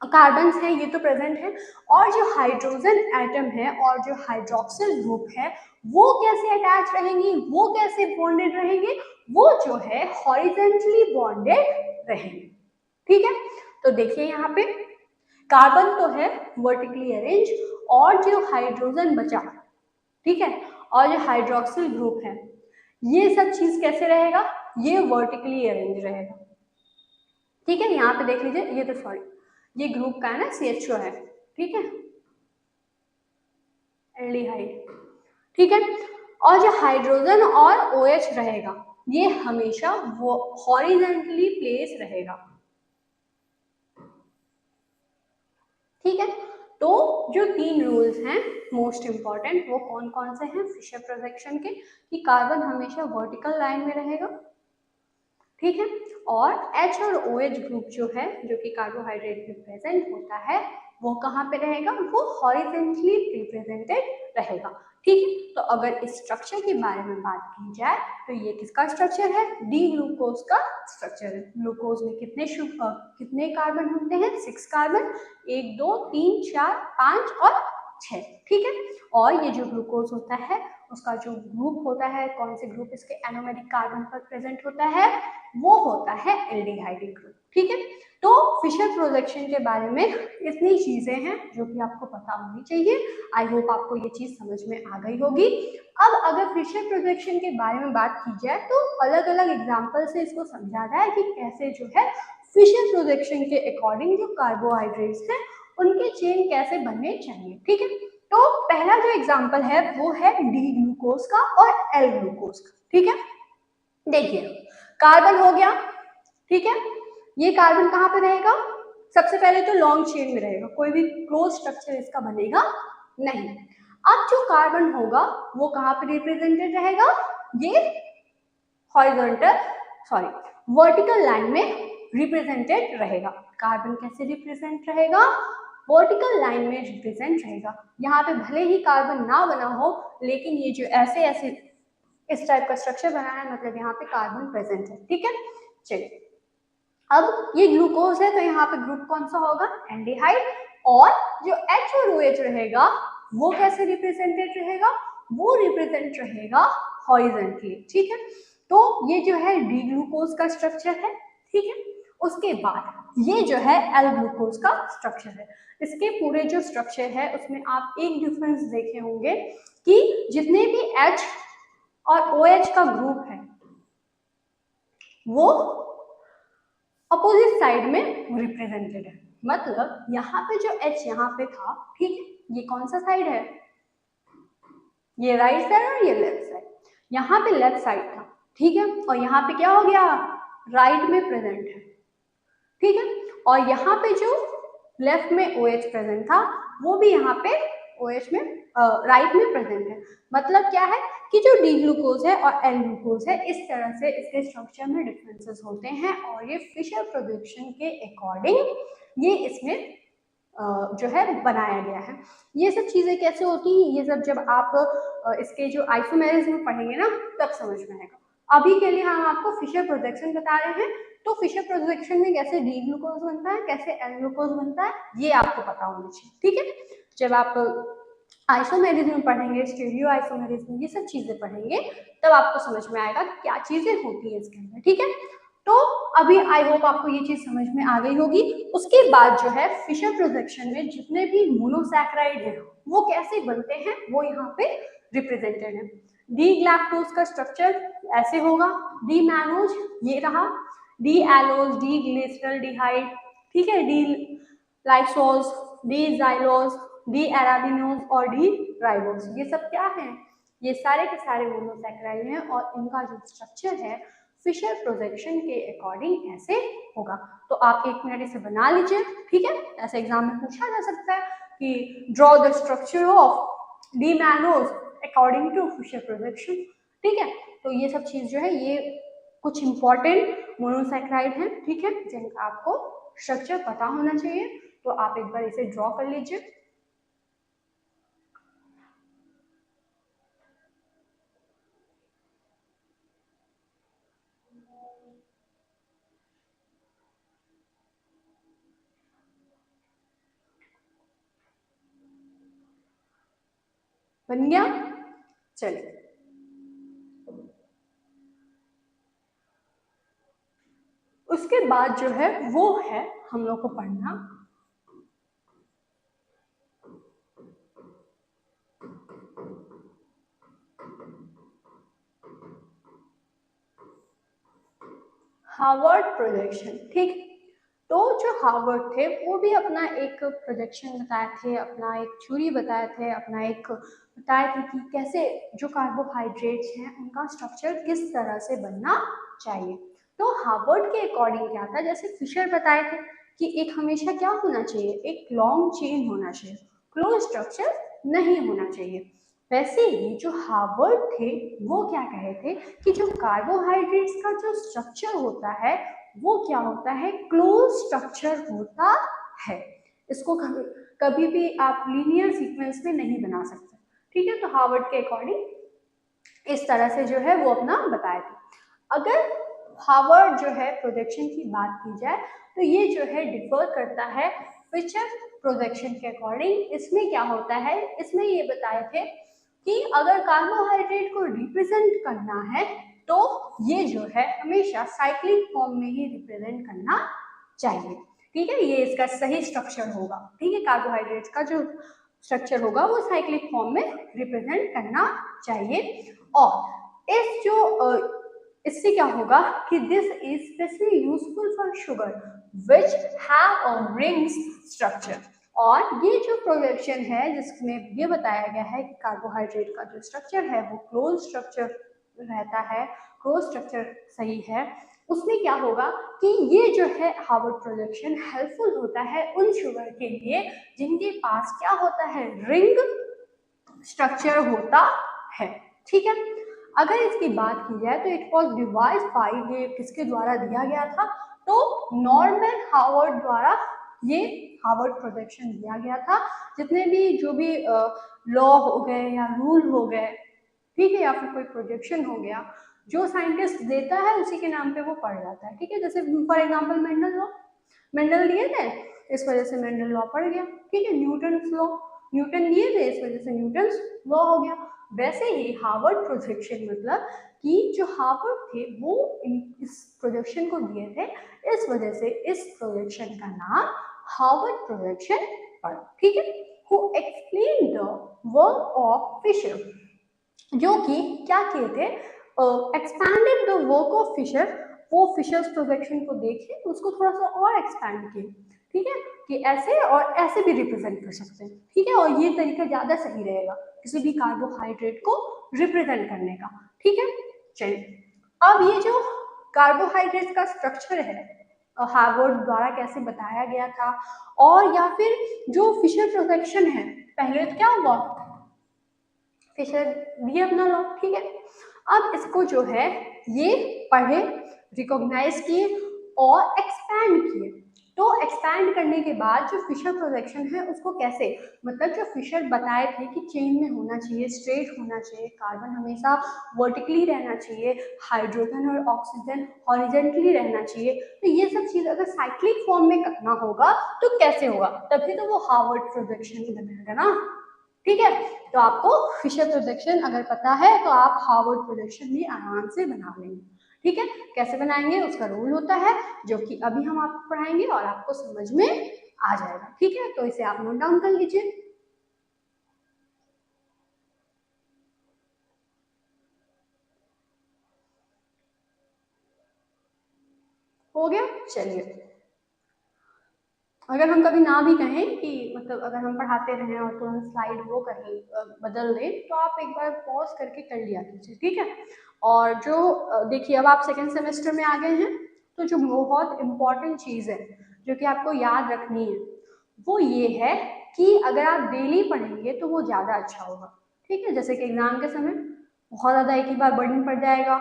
कार्बन्स हैं ये तो प्रेजेंट है, और जो हाइड्रोजन एटम है और जो हाइड्रोक्सिल ग्रुप है वो कैसे अटैच रहेंगे, वो कैसे बॉन्डेड रहेंगे, वो जो है हॉरिजॉन्टली बॉन्डेड रहेंगे, ठीक है। तो देखिए यहाँ पे कार्बन तो है वर्टिकली अरेंज, और जो हाइड्रोजन बचा, ठीक है, और जो हाइड्रोक्सिल ग्रुप है ये सब चीज कैसे रहेगा, ये वर्टिकली अरेंज रहेगा, ठीक है। यहाँ पे देख लीजिए, ये तो सॉरी ये ग्रुप का है ना, CHO है, ठीक है, एल्डिहाइड, ठीक है। और जो हाइड्रोजन और OH रहेगा ये हमेशा वो हॉरिजॉन्टली प्लेस रहेगा, ठीक है। तो जो तीन रूल्स हैं मोस्ट इंपॉर्टेंट वो कौन कौन से हैं फिशर प्रोजेक्शन के, कि कार्बन हमेशा वर्टिकल लाइन में रहेगा, ठीक है, और H और OH ग्रुप जो है जो कि कार्बोहाइड्रेट में प्रेजेंट होता है वो कहाँ पे रहेगा, वो हॉरिजॉन्टली रिप्रेजेंटेड रहेगा, ठीक है। तो अगर इस स्ट्रक्चर के बारे में बात की जाए तो ये किसका स्ट्रक्चर है, डी ग्लूकोज का स्ट्रक्चर है। ग्लूकोज में कितने कार्बन होते हैं, 6 कार्बन, 1 2 3 4 5 और 6, ठीक है। और ये जो ग्लूकोज होता है उसका जो ग्रुप होता है, कौन से ग्रुप इसके एरोमेटिक कार्बन पर प्रेजेंट होता है, वो होता है एल्डिहाइड ग्रुप, ठीक है। तो फिशर प्रोजेक्शन के बारे में इतनी चीजें हैं जो कि आपको पता होनी चाहिए। आई होप आपको ये चीज समझ में आ गई होगी। अब अगर फिशर प्रोजेक्शन के बारे में बात की जाए तो अलग अलग एग्जाम्पल से इसको समझाना है कि कैसे जो है फिशर प्रोजेक्शन के अकॉर्डिंग जो कार्बोहाइड्रेट्स हैं उनके चेन कैसे बनने चाहिए, ठीक है। तो पहला जो एग्जाम्पल है वो है डी ग्लूकोज का और एल ग्लूकोज का, ठीक है। देखिए कार्बन हो गया, ठीक है, ये कार्बन कहाँ पे रहेगा, सबसे पहले तो लॉन्ग चेन में रहेगा, कोई भी क्लोज स्ट्रक्चर इसका बनेगा नहीं। अब जो कार्बन होगा वो कहाँ पे रिप्रेजेंटेड रहेगा, ये हॉरिजॉन्टल सॉरी वर्टिकल लाइन में रिप्रेजेंटेड रहेगा। कार्बन कैसे रिप्रेजेंट रहेगा, वर्टिकल लाइन में रिप्रेजेंट रहेगा। यहाँ पे भले ही कार्बन ना बना हो लेकिन ये जो ऐसे ऐसे इस टाइप का स्ट्रक्चर बना है मतलब यहाँ पे कार्बन प्रेजेंट है, ठीक है। चलिए अब ये ग्लूकोज है तो यहाँ पे ग्रुप कौन सा होगा, एल्डिहाइड, और जो H और OH रहेगा वो कैसे रिप्रेजेंटेड रहेगा, वो रिप्रेजेंट रहेगा हॉरिजॉन्टली, ठीक है। तो ये जो है डी ग्लूकोज का स्ट्रक्चर है, ठीक है। उसके बाद ये जो है एल ग्लूकोज का स्ट्रक्चर है। इसके पूरे जो स्ट्रक्चर है उसमें आप एक डिफरेंस देखे होंगे कि जितने भी H और OH का ग्रुप है वो अपोजिट साइड में रिप्रेजेंटेड है। मतलब यहाँ पे जो H यहाँ पे था, ठीक है, ये कौन सा साइड है, ये राइट साइड और ये लेफ्ट साइड। यहाँ पे लेफ्ट साइड था, ठीक है, और यहाँ पे क्या हो गया, राइट में प्रेजेंट है, ठीक है। और यहाँ पे जो लेफ्ट में OH प्रेजेंट था वो भी यहाँ पे OH में राइट में प्रेजेंट है। मतलब क्या है कि जो डी ग्लूकोज है और एल ग्लूकोज है, इस तरह से इसके स्ट्रक्चर में डिफरेंसेस होते हैं और ये फिशर प्रोडक्शन के अकॉर्डिंग ये इसमें जो है बनाया गया है। ये सब चीजें कैसे होती हैं, ये सब जब आप इसके जो आइसोमेरिज्म में पढ़ेंगे ना तब समझ में आएगा। अभी के लिए हम आपको फिशर प्रोडक्शन बता रहे हैं। तो फिशर प्रोडक्शन में कैसे डी ग्लूकोज बनता है, कैसे एल ग्लूकोज बनता है, ये आपको पता होना चाहिए, ठीक है। जब आप आइसोमेरिज्म पढ़ेंगे, स्टीरियो आइसोमेरिज्म, ये सब चीजें पढ़ेंगे तब आपको समझ में आएगा क्या चीजें होती है इसके अंदर, ठीक है। तो अभी आई होप आपको ये चीज समझ में आ गई होगी। उसके बाद जो है फिशर प्रोडक्शन में जितने भी मोनोसैकेराइड है वो कैसे बनते हैं वो यहाँ पे रिप्रेजेंटेड है। डी ग्लैक्टोज का स्ट्रक्चर ऐसे होगा, डी मैनोज ये रहा, डी एलोज, डी ग्लिसरॉल्डिहाइड, ठीक है, D lyxose, D xylose, D arabinose और डी राइबोज। ये सब क्या है, ये सारे के सारे मोनोसैकेराइड हैं और इनका जो स्ट्रक्चर है फिशर प्रोजेक्शन के अकॉर्डिंग ऐसे होगा। तो आप 1 मिनट इसे बना लीजिए, ठीक है। ऐसे एग्जाम में पूछा जा सकता है कि draw the structure of D mannose according to Fischer projection, ठीक है। तो ये सब चीज जो है ये कुछ इंपॉर्टेंट मोनोसैकेराइड हैं, ठीक है, जिनका आपको स्ट्रक्चर पता होना चाहिए। तो आप एक बार इसे ड्रॉ कर लीजिए। बन गया, चलिए। उसके बाद जो है वो है हम लोग को पढ़ना हार्वर्ड प्रोजेक्शन, ठीक। तो जो हार्वर्ड थे वो भी अपना एक प्रोजेक्शन बताए थे, अपना एक थ्योरी बताए थे, अपना एक बताए थे कि कैसे जो कार्बोहाइड्रेट्स हैं उनका स्ट्रक्चर किस तरह से बनना चाहिए। तो हार्वर्ड के अकॉर्डिंग क्या था, जैसे फिशर बताए थे कि एक हमेशा क्या होना चाहिए, एक लॉन्ग चेन होना चाहिए, क्लोज स्ट्रक्चर नहीं होना चाहिए। वैसे ही जो हार्वर्ड थे वो क्या कहे थे कि जो कार्बोहाइड्रेट्स का जो स्ट्रक्चर होता है वो क्या होता है, क्लोज स्ट्रक्चर होता है। इसको कभी भी आप लीनियर सीक्वेंस में नहीं बना सकते, ठीक है। तो हार्वर्ड के अकॉर्डिंग इस तरह से जो है वो अपना बताए थे। अगर हार्वर्ड जो है प्रोजेक्शन की बात की जाए तो ये जो है डिफर करता है फिशर प्रोजेक्शन के अकॉर्डिंग। इसमें क्या होता है, इसमें ये बताए थे कि अगर कार्बोहाइड्रेट को रिप्रेजेंट करना है तो ये जो है हमेशा साइक्लिक फॉर्म में ही रिप्रेजेंट करना चाहिए, ठीक है। ये इसका सही स्ट्रक्चर होगा, ठीक है। कार्बोहाइड्रेट्स का जो स्ट्रक्चर होगा वो साइक्लिक फॉर्म में रिप्रेजेंट करना चाहिए। और इस जो इससे क्या होगा कि this is specially useful for sugar which have a rings structure. और ये जो प्रोजेक्शन है जिसमें ये बताया गया है कि कार्बोहाइड्रेट का जो स्ट्रक्चर है वो क्लोज स्ट्रक्चर रहता है, क्लोज स्ट्रक्चर सही है, उसमें क्या होगा कि ये जो है हार्वर्ड प्रोजेक्शन हेल्पफुल होता है उन शुगर के लिए जिनके पास क्या होता है, रिंग स्ट्रक्चर होता है, ठीक है। अगर इसकी बात की जाए तो इट वॉज डिवाइस बाय, ये किसके द्वारा दिया गया था, तो नॉर्मन हार्वर्ड द्वारा ये हार्वर्ड प्रोजेक्शन दिया गया था। जितने भी जो भी लॉ हो गए या रूल हो गए, ठीक है, या फिर कोई प्रोजेक्शन हो गया, जो साइंटिस्ट देता है उसी के नाम पे वो पढ़ जाता है, ठीक है। जैसे for example Mendel law, Mendel दिए थे इस वजह से मेंडल लॉ पढ़ गया, ठीक है। न्यूटन लॉ, न्यूटन दिए थे इस वजह से न्यूटन लॉ हो गया। वैसे ही हार्वर्ड प्रोजेक्शन मतलब कि जो हार्वर्ड थे वो इस प्रोजेक्शन को दिए थे, इस वजह से इस प्रोजेक्शन का नाम हार्वर्ड प्रोजेक्शन पड़ा। ठीक है, who explain the work of Fischer, जो कि क्या किए थे, expanded the work of Fischer, वो फिशर्स प्रोजेक्शन को देखे उसको थोड़ा सा और एक्सपैंड किए। ठीक है, कि ऐसे और ऐसे भी रिप्रेजेंट कर सकते हैं। ठीक है, और ये तरीका ज्यादा सही रहेगा किसी भी कार्बोहाइड्रेट को रिप्रेजेंट करने का। ठीक है, चलिए अब ये जो कार्बोहाइड्रेट का स्ट्रक्चर है हार्वर्ड द्वारा कैसे बताया गया था, और या फिर जो फिशर प्रोजेक्शन है, पहले तो क्या हुआ, फिशर दिए अपना लॉ। ठीक है, अब इसको जो है ये पढ़े, रिकॉग्नाइज किए और एक्सपैंड किए। तो एक्सपैंड करने के बाद जो फिशर प्रोजेक्शन है उसको कैसे, मतलब जो फिशर बताए थे कि चेन में होना चाहिए, स्ट्रेट होना चाहिए, कार्बन हमेशा वर्टिकली रहना चाहिए, हाइड्रोजन और ऑक्सीजन हॉरिजेंटली रहना चाहिए, तो ये सब चीज अगर साइक्लिक फॉर्म में करना होगा तो कैसे होगा, तभी तो वो हार्वर्ड प्रोजेक्शन ही बनेगा ना। ठीक है, तो आपको फिशर प्रोजेक्शन अगर पता है तो आप हार्वर्ड प्रोजेक्शन भी आराम से बना लेंगे। ठीक है, कैसे बनाएंगे उसका रूल होता है जो कि अभी हम आपको पढ़ाएंगे और आपको समझ में आ जाएगा। ठीक है, तो इसे आप नोट डाउन कर लीजिए। हो गया, चलिए अगर हम कभी ना भी कहें कि मतलब अगर हम पढ़ाते रहें और तुरंत स्लाइड वो कर बदल दें तो आप एक बार पॉज करके कर लिया कीजिए। ठीक है, और जो देखिए अब आप सेकेंड सेमेस्टर में आ गए हैं, तो जो बहुत इम्पॉर्टेंट चीज़ है जो कि आपको याद रखनी है वो ये है कि अगर आप डेली पढ़ेंगे तो वो ज़्यादा अच्छा होगा। ठीक है, जैसे कि एग्जाम के समय बहुत ज़्यादा एक ही बार बर्डन पड़ जाएगा,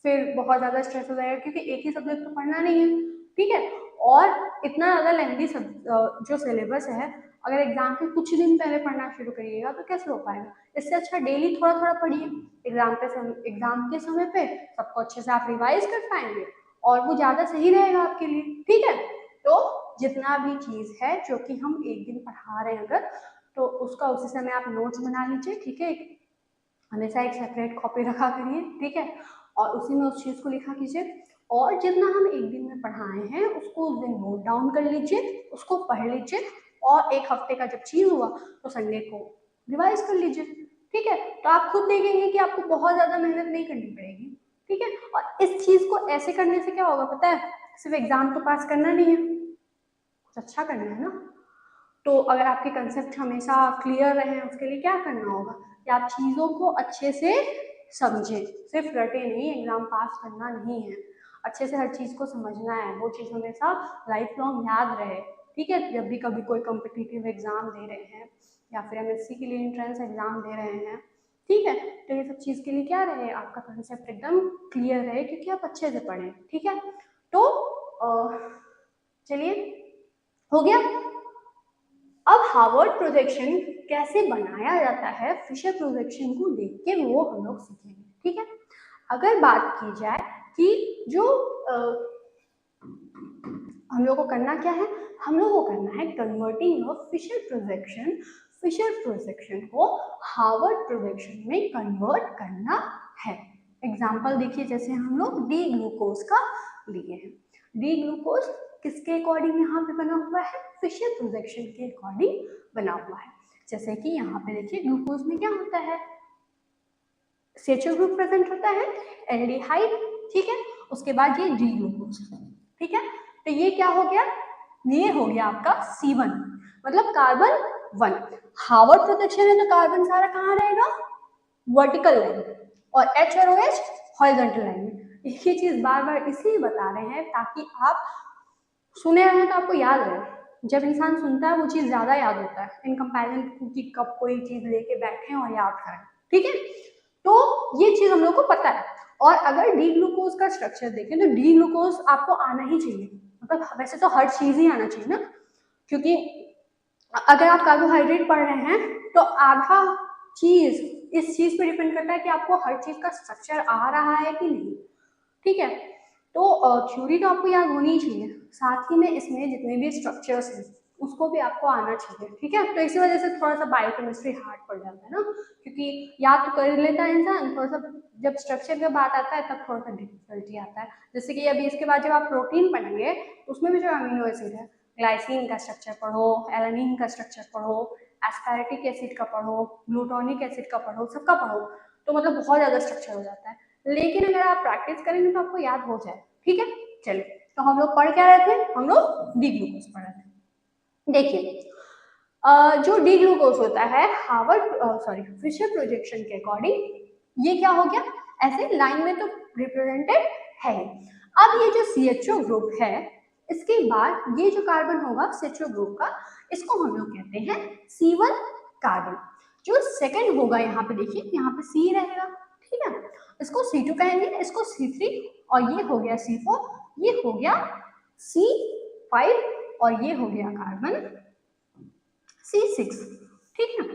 फिर बहुत ज़्यादा स्ट्रेस हो जाएगा क्योंकि एक ही सब्जेक्ट तो पढ़ना नहीं है। ठीक है, और इतना ज़्यादा लेंथी जो सिलेबस है, अगर एग्जाम के कुछ दिन पहले पढ़ना शुरू करिएगा तो कैसे हो पाएगा। इससे अच्छा डेली थोड़ा थोड़ा पढ़िए, एग्जाम के समय पे सबको अच्छे से आप रिवाइज कर पाएंगे और वो ज़्यादा सही रहेगा आपके लिए। ठीक है, तो जितना भी चीज़ है जो कि हम एक दिन पढ़ा रहे हैं अगर, तो उसका उसी समय आप नोट्स बना लीजिए। ठीक है, हमेशा एक सेपरेट कॉपी रखा करिए। ठीक है, और उसी में उस चीज़ को लिखा कीजिए, और जितना हम एक दिन में पढ़ाए हैं उसको उस दिन नोट डाउन कर लीजिए, उसको पढ़ लीजिए, और एक हफ्ते का जब चीज़ हुआ तो संडे को रिवाइज कर लीजिए। ठीक है, तो आप खुद देखेंगे कि आपको बहुत ज़्यादा मेहनत नहीं करनी पड़ेगी। ठीक है, और इस चीज़ को ऐसे करने से क्या होगा पता है, सिर्फ एग्जाम तो पास करना नहीं है, कुछ अच्छा करना है ना। तो अगर आपके कंसेप्ट हमेशा क्लियर रहे उसके लिए क्या करना होगा कि आप चीज़ों को अच्छे से समझें, सिर्फ रटे नहीं, एग्जाम पास करना नहीं है, अच्छे से हर चीज़ को समझना है, वो चीज़ हमेशा लाइफ लॉन्ग याद रहे। ठीक है, जब भी कभी कोई कॉम्पिटिटिव एग्जाम दे रहे हैं या फिर एमएससी के लिए एंट्रेंस एग्जाम दे रहे हैं, ठीक है, तो ये सब चीज़ के लिए क्या रहे, आपका कंसेप्ट एकदम क्लियर रहे क्योंकि आप अच्छे से पढ़ें। ठीक है, तो चलिए हो गया। अब हार्वर्ड प्रोजेक्शन कैसे बनाया जाता है, फिशर प्रोजेक्शन को देख के वो हम लोग सीखेंगे। ठीक है, अगर बात की जाए कि जो हम लोग को करना क्या है, हम लोग को करना है कन्वर्टिंग ऑफ फिशर प्रोजेक्शन को हार्वर्ड प्रोजेक्शन में कन्वर्ट करना है। एग्जाम्पल देखिए, जैसे हम लोग डी ग्लूकोज का लिए हैं, डी ग्लूकोज किसके अकॉर्डिंग यहाँ पे बना हुआ है, फिशर प्रोजेक्शन के अकॉर्डिंग बना हुआ है। जैसे कि यहाँ पे देखिए ग्लूकोज में क्या होता है, CH ग्रुप प्रेजेंट होता है, एल्डिहाइड। ठीक है, उसके बाद ये डी ग्लूकोज। ठीक है, तो ये क्या हो गया, ये हो गया आपका C1, मतलब कार्बन 1। हार्वर्ड प्रोजेक्शन है तो कार्बन सारा कहाँ रहेगा, वर्टिकल लाइन, और H और OH हॉरिजॉन्टल लाइन में। एक ही चीज बार बार इसलिए बता रहे हैं ताकि आप सुने रहे हैं तो आपको याद रहे। जब इंसान सुनता है वो चीज ज्यादा याद होता है इन कंपैरिजन कि कब कोई चीज लेके बैठे और याद करें। ठीक है, तो ये चीज हम लोग को पता है। और अगर डी ग्लूकोज का स्ट्रक्चर देखें तो डी ग्लूकोज आपको आना ही चाहिए, मतलब वैसे तो हर चीज ही आना चाहिए ना, क्योंकि अगर आप कार्बोहाइड्रेट पढ़ रहे हैं तो आधा चीज इस चीज पे डिपेंड करता है कि आपको हर चीज का स्ट्रक्चर आ रहा है कि नहीं। ठीक है, तो थ्योरी तो आपको याद होनी ही चाहिए, साथ ही में इसमें जितने भी स्ट्रक्चर्स हैं उसको भी आपको आना चाहिए, ठीक है। तो इसी वजह से थोड़ा सा बायोकेमिस्ट्री हार्ड पड़ जाता है ना, क्योंकि याद तो कर लेता है इंसान, थोड़ा सा जब स्ट्रक्चर की बात आता है तब थोड़ा सा डिफिकल्टी आता है। जैसे कि अभी इसके बाद जब आप प्रोटीन पढ़ेंगे उसमें भी जो अमीनो एसिड है, ग्लाइसिन का स्ट्रक्चर पढ़ो, एलानिन का स्ट्रक्चर पढ़ो, एस्पारेटिक एसिड का पढ़ो, ग्लूटोनिक एसिड का पढ़ो, सबका पढ़ो, तो मतलब बहुत ज़्यादा स्ट्रक्चर हो जाता है। लेकिन अगर आप प्रैक्टिस करेंगे तो आपको याद हो जाए, ठीक है। चलिए, तो हम लोग पढ़ क्या रहे थे, हम लोग डी ग्लूकोज पढ़ रहे थे। देखिए जो डी ग्लूकोज होता है फिशर प्रोजेक्शन के अकॉर्डिंग ये क्या हो गया, ऐसे लाइन में तो रिप्रेजेंटेड है। अब ये जो CHO ग्रुप है, इसके बाद ये जो कार्बन होगा CHO ग्रुप का, इसको हम लोग कहते हैं C1 कार्बन। जो सेकंड होगा यहाँ पे देखिए, यहाँ पे C रहेगा, ठीक है, इसको C2 कहेंगे, इसको C3, और ये हो गया C4, ये हो गया C5, और ये हो गया कार्बन C6, ठीक है।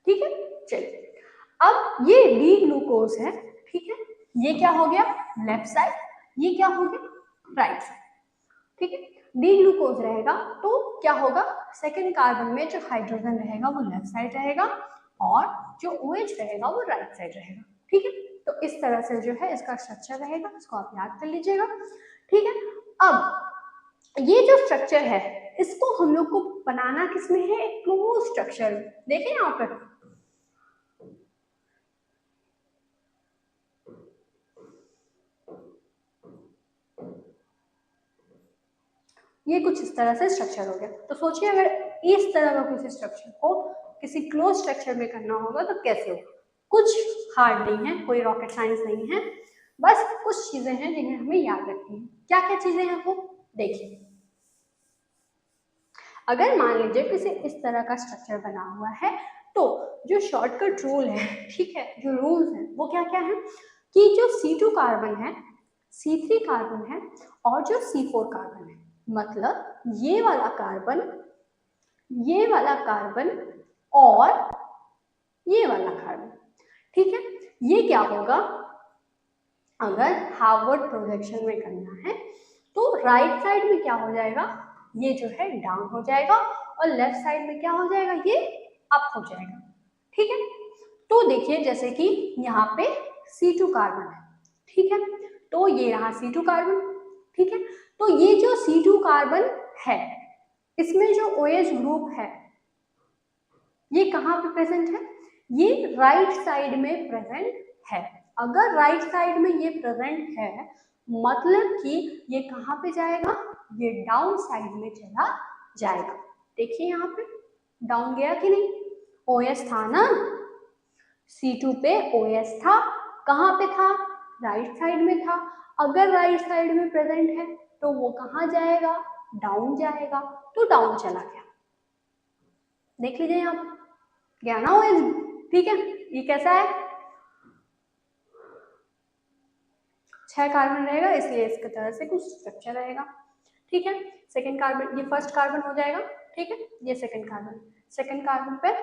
ठीक है, चलिए अब ये डी ग्लूकोज है, ठीक है, ये क्या हो गया लेफ्ट साइड, ये क्या हो गया राइट साइड, ठीक है। डी ग्लूकोज रहेगा तो क्या होगा, सेकेंड कार्बन में जो हाइड्रोजन रहेगा वो लेफ्ट साइड रहेगा, और जो OH रहेगा वो राइट साइड रहेगा, ठीक है। तो इस तरह से जो है इसका स्ट्रक्चर रहेगा, इसको आप याद कर लीजिएगा, ठीक है। अब ये जो स्ट्रक्चर है इसको हम लोग को बनाना किसमें है, एक क्लोज स्ट्रक्चर। देखिए यहाँ पर ये कुछ इस तरह से स्ट्रक्चर हो गया। तो सोचिए अगर इस तरह का किसी स्ट्रक्चर को किसी क्लोज स्ट्रक्चर में करना होगा तो कैसे होगा। कुछ हार्ड नहीं है, कोई रॉकेट साइंस नहीं है, बस कुछ चीजें हैं जिन्हें हमें याद रखनी है। क्या क्या चीजें हैं वो देखिए। अगर मान लीजिए किसी इस तरह का स्ट्रक्चर बना हुआ है तो जो शॉर्टकट रूल है, ठीक है, जो रूल्स हैं वो क्या क्या है कि जो C2 कार्बन है, C3 कार्बन है, और जो C4 कार्बन है, मतलब ये वाला कार्बन, ये वाला कार्बन और ये वाला कार्बन, ठीक है। ये क्या होगा, अगर हार्वर्ड प्रोजेक्शन में करना है तो राइट साइड में क्या हो जाएगा, ये जो है डाउन हो जाएगा, और लेफ्ट साइड में क्या हो जाएगा, ये अप हो जाएगा, ठीक है। तो देखिए जैसे कि यहाँ पे C2 कार्बन है, ठीक है, तो ये रहा C2 कार्बन, ठीक है। तो ये जो C2 कार्बन है इसमें जो OH ग्रुप है ये कहाँ पे प्रेजेंट है, ये राइट साइड में प्रेजेंट है। अगर राइट साइड में ये प्रेजेंट है मतलब कि ये कहाँ पे जाएगा, ये डाउन साइड में चला जाएगा। देखिए यहाँ पे डाउन गया कि नहीं, OH था ना, C2 पे OH था, कहाँ पे था, राइट साइड में था। अगर राइट साइड में प्रेजेंट है तो वो कहाँ जाएगा, डाउन जाएगा, तो डाउन चला गया। देख लीजिए यहाँ पे गया ना OH, ठीक है। ये कैसा है, 6 कार्बन रहेगा, इसलिए इसके तरह से कुछ स्ट्रक्चर रहेगा, ठीक है। सेकंड कार्बन, ये फर्स्ट कार्बन हो जाएगा, ठीक है, ये सेकंड कार्बन पे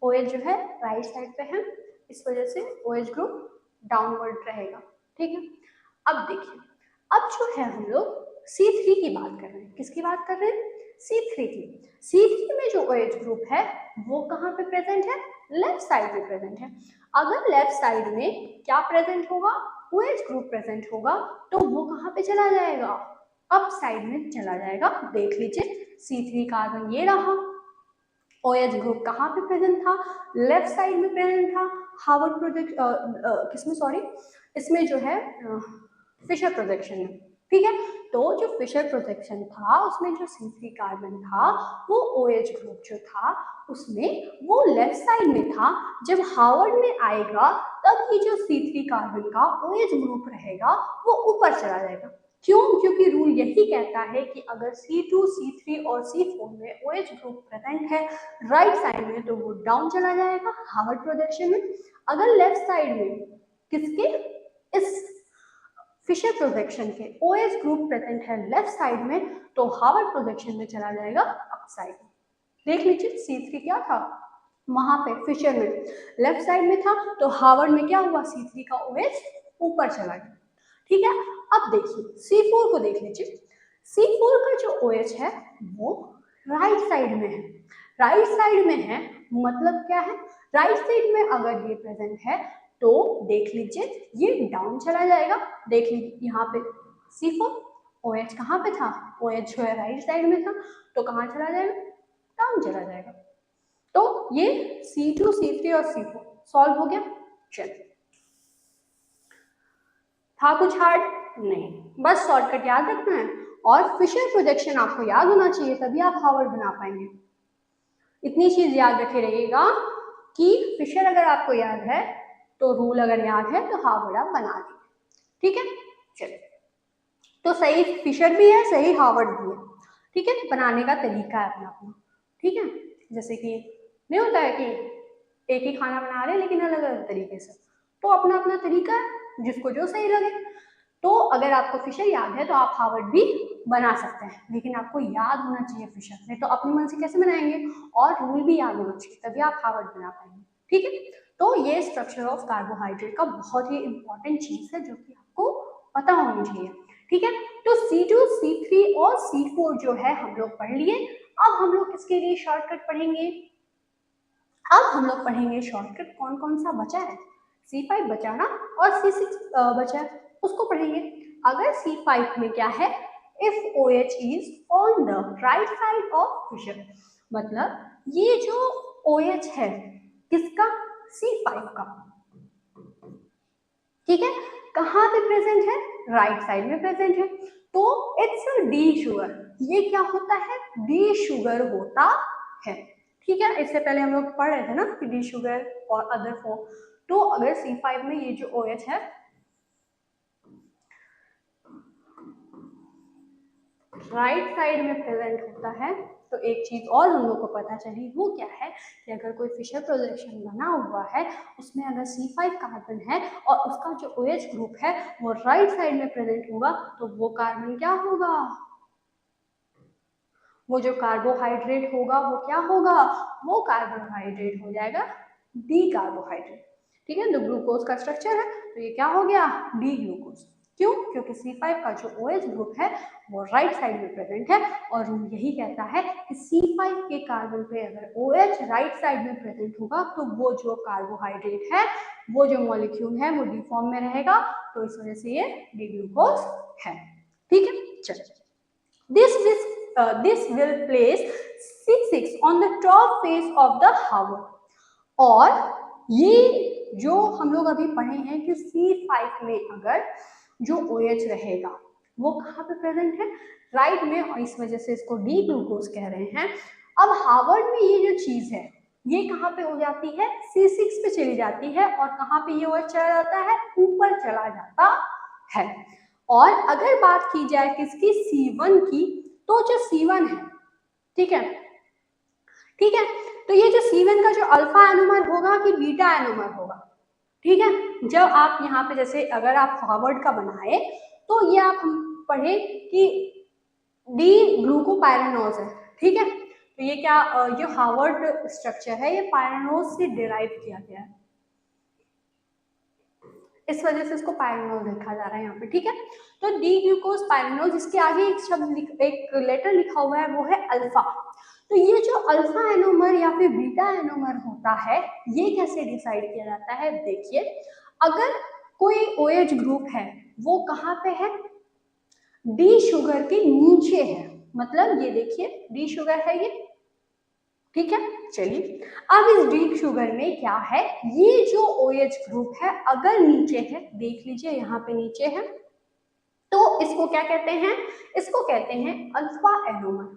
OH जो है राइट साइड पे है, इस वजह से OH ग्रुप डाउनवर्ड रहेगा, ठीक है। अब देखिए, अब जो है हम लोग C3 की बात कर रहे हैं, किसकी बात कर रहे हैं, C3 की। C3 में जो OH ग्रुप है वो कहाँ पे प्रेजेंट है, लेफ्ट साइड में प्रेजेंट है। अगर लेफ्ट साइड में क्या प्रेजेंट होगा, OH ग्रुप प्रेजेंट होगा, तो वो कहाँ पे चला जाएगा, अप साइड में चला जाएगा। देख लीजिए C3 कार्बन ये रहा, OH ग्रुप कहाँ पे प्रेजेंट था, लेफ्ट साइड में प्रेजेंट था, हार्वर्ड प्रोजेक्ट किसमें, सॉरी, इसमें जो है फिशर प्रोजेक्शन में, ठीक है। तो जो फिशर प्रोजेक्शन था उसमें जो C3 कार्बन था वो OH ग्रुप जो था उसमें वो लेफ्ट साइड में था। जब हार्वर्ड में आएगा तब ये जो C3 कार्बन का OH ग्रुप रहेगा वो ऊपर चला जाएगा। क्यों, क्योंकि रूल यही कहता है कि अगर C2, C3 और C4 में OH ग्रुप प्रेजेंट है राइट साइड में तो वो डाउन चला जाएगा हार्वर्ड प्रोजेक्शन में। अगर लेफ्ट साइड में किसके, इस फिशर प्रोजेक्शन के OH ग्रुप प्रेजेंट है लेफ्ट साइड में तो हार्वर्ड प्रोजेक्शन में चला जाएगा अप साइड। देख लीजिए C3 क्या था, वहां पे फिशर में लेफ्ट साइड में था, तो हार्वर्ड में क्या हुआ, C3 का OH ऊपर चला गया, ठीक है। अब देखिए C4 को देख लीजिए, C4 का जो OH है वो राइट साइड में है। राइट साइड में है मतलब क्या है, राइट साइड में अगर ये प्रेजेंट है तो देख लीजिए ये डाउन चला जाएगा। देख लीजिए यहाँ पे C4 OH कहाँ पे था, OH जो है राइट साइड में था, तो कहाँ चला जाएगा, डाउन चला जाएगा। तो ये C2, C3 और C4 सॉल्व हो गया। चलिए, था कुछ हार्ड नहीं, बस शॉर्टकट याद रखना है और फिशर प्रोजेक्शन आपको याद होना चाहिए, तभी आप हार्वर्ड बना पाएंगे। इतनी चीज याद रखे रहिएगा कि फिशर अगर आपको याद है तो रूल अगर याद है तो हार्वर्ड आप बना देंगे। ठीक है, चलिए, तो सही फिशर भी है, सही हार्वर्ड भी है। ठीक है, बनाने का तरीका है अपना अपना। ठीक है, जैसे कि नहीं होता है कि एक ही खाना बना रहे हैं लेकिन अलग अलग तरीके से, तो अपना अपना तरीका है जिसको जो सही लगे। तो अगर आपको फिशर याद है तो आप हार्वर्ड भी बना सकते हैं, लेकिन आपको याद होना चाहिए फिशर, नहीं तो अपने मन से कैसे बनाएंगे, और रूल भी याद होना चाहिए तभी आप हार्वर्ड बना पाएंगे। ठीक है, तो ये स्ट्रक्चर ऑफ कार्बोहाइड्रेट का बहुत ही इंपॉर्टेंट चीज है जो कि आपको पता होनी चाहिए। ठीक है, तो C2, C3 और C4 जो है हम लोग पढ़ लिए। अब हम लोग इसके लिए शॉर्टकट पढ़ेंगे। अब हम लोग पढ़ेंगे शॉर्टकट कौन कौन सा बचा है, C5 बचा ना और C6 बचा है, उसको पढ़ेंगे। अगर C5 में क्या है, if OH is on the right side of fission, मतलब ये जो OH है किसका, C5 का। ठीक है, कहाँ पे प्रेजेंट है, राइट साइड में प्रेजेंट है, तो इट्स डी शुगर। ये क्या होता है, डी शुगर होता है। ठीक है, इससे पहले हम लोग पढ़ रहे थे ना कि डी शुगर और अदर फॉर्म। तो अगर C5 में ये जो OH है राइट साइड में प्रेजेंट होता है, तो एक चीज और हम लोग को पता चली, वो क्या है कि अगर कोई फिशर प्रोजेक्शन बना हुआ है उसमें अगर C5 कार्बन है और उसका जो OH ग्रुप है वो राइट साइड में प्रेजेंट होगा, तो वो कार्बन क्या होगा, वो जो कार्बोहाइड्रेट होगा वो क्या होगा, वो कार्बोहाइड्रेट हो जाएगा डी कार्बोहाइड्रेट। ठीक है, तो ग्लूकोज का स्ट्रक्चर है तो ये क्या हो गया, डी ग्लूकोज। क्यों, क्योंकि C5 का जो OH ग्रुप है वो राइट साइड में प्रेजेंट है, और रूल यही कहता है कि C5 के कार्बन पे अगर OH राइट साइड में प्रेजेंट होगा तो वो जो कार्बोहाइड्रेट है, वो जो मॉलिक्यूल है वो डी फॉर्म में रहेगा, तो इस वजह से ये डी ग्लूकोज है। ठीक है, चलिए, this will place C6 on the top face of the Harvard। और ये जो हम लोग अभी पढ़े हैं कि C5 में अगर जो OH रहेगा वो कहाँ पे प्रेजेंट है, राइट में, और इस वजह से इसको डी ग्लूकोज कह रहे हैं। अब हार्वर्ड में ये जो चीज है ये कहाँ पे हो जाती है, C6 पे चली जाती है, और कहाँ पे ये OH चला जाता है, ऊपर चला जाता है। और अगर बात की जाए किसकी, C1 की, तो जो C1 है, ठीक है, ठीक है, तो ये जो C1 का जो अल्फा एनोमर होगा कि बीटा एनोमर होगा। ठीक है, जब आप यहाँ पे जैसे अगर आप हार्वर्ड का बनाए तो ये आप पढ़े कि डी ग्लूकोपायरानोज है। ठीक है, तो ये क्या, जो हार्वर्ड स्ट्रक्चर है ये पायरानोज से डिराइव किया गया है, इस वजह से इसको पायरानोज लिखा जा रहा है यहाँ पे। ठीक है, तो डी ग्लूकोज पायरानोज, इसके आगे एक शब्द एक लेटर लिखा हुआ है वो है अल्फा। तो ये जो अल्फा एनोमर या फिर बीटा एनोमर होता है ये कैसे डिसाइड किया जाता है, देखिए अगर कोई OH ग्रुप है वो कहाँ पे है, डी शुगर के नीचे है, मतलब ये देखिए डी शुगर है ये। ठीक है, चलिए, अब इस डी शुगर में क्या है, ये जो OH ग्रुप है अगर नीचे है, देख लीजिए यहाँ पे नीचे है, तो इसको क्या कहते हैं, इसको कहते हैं अल्फा एनोमर।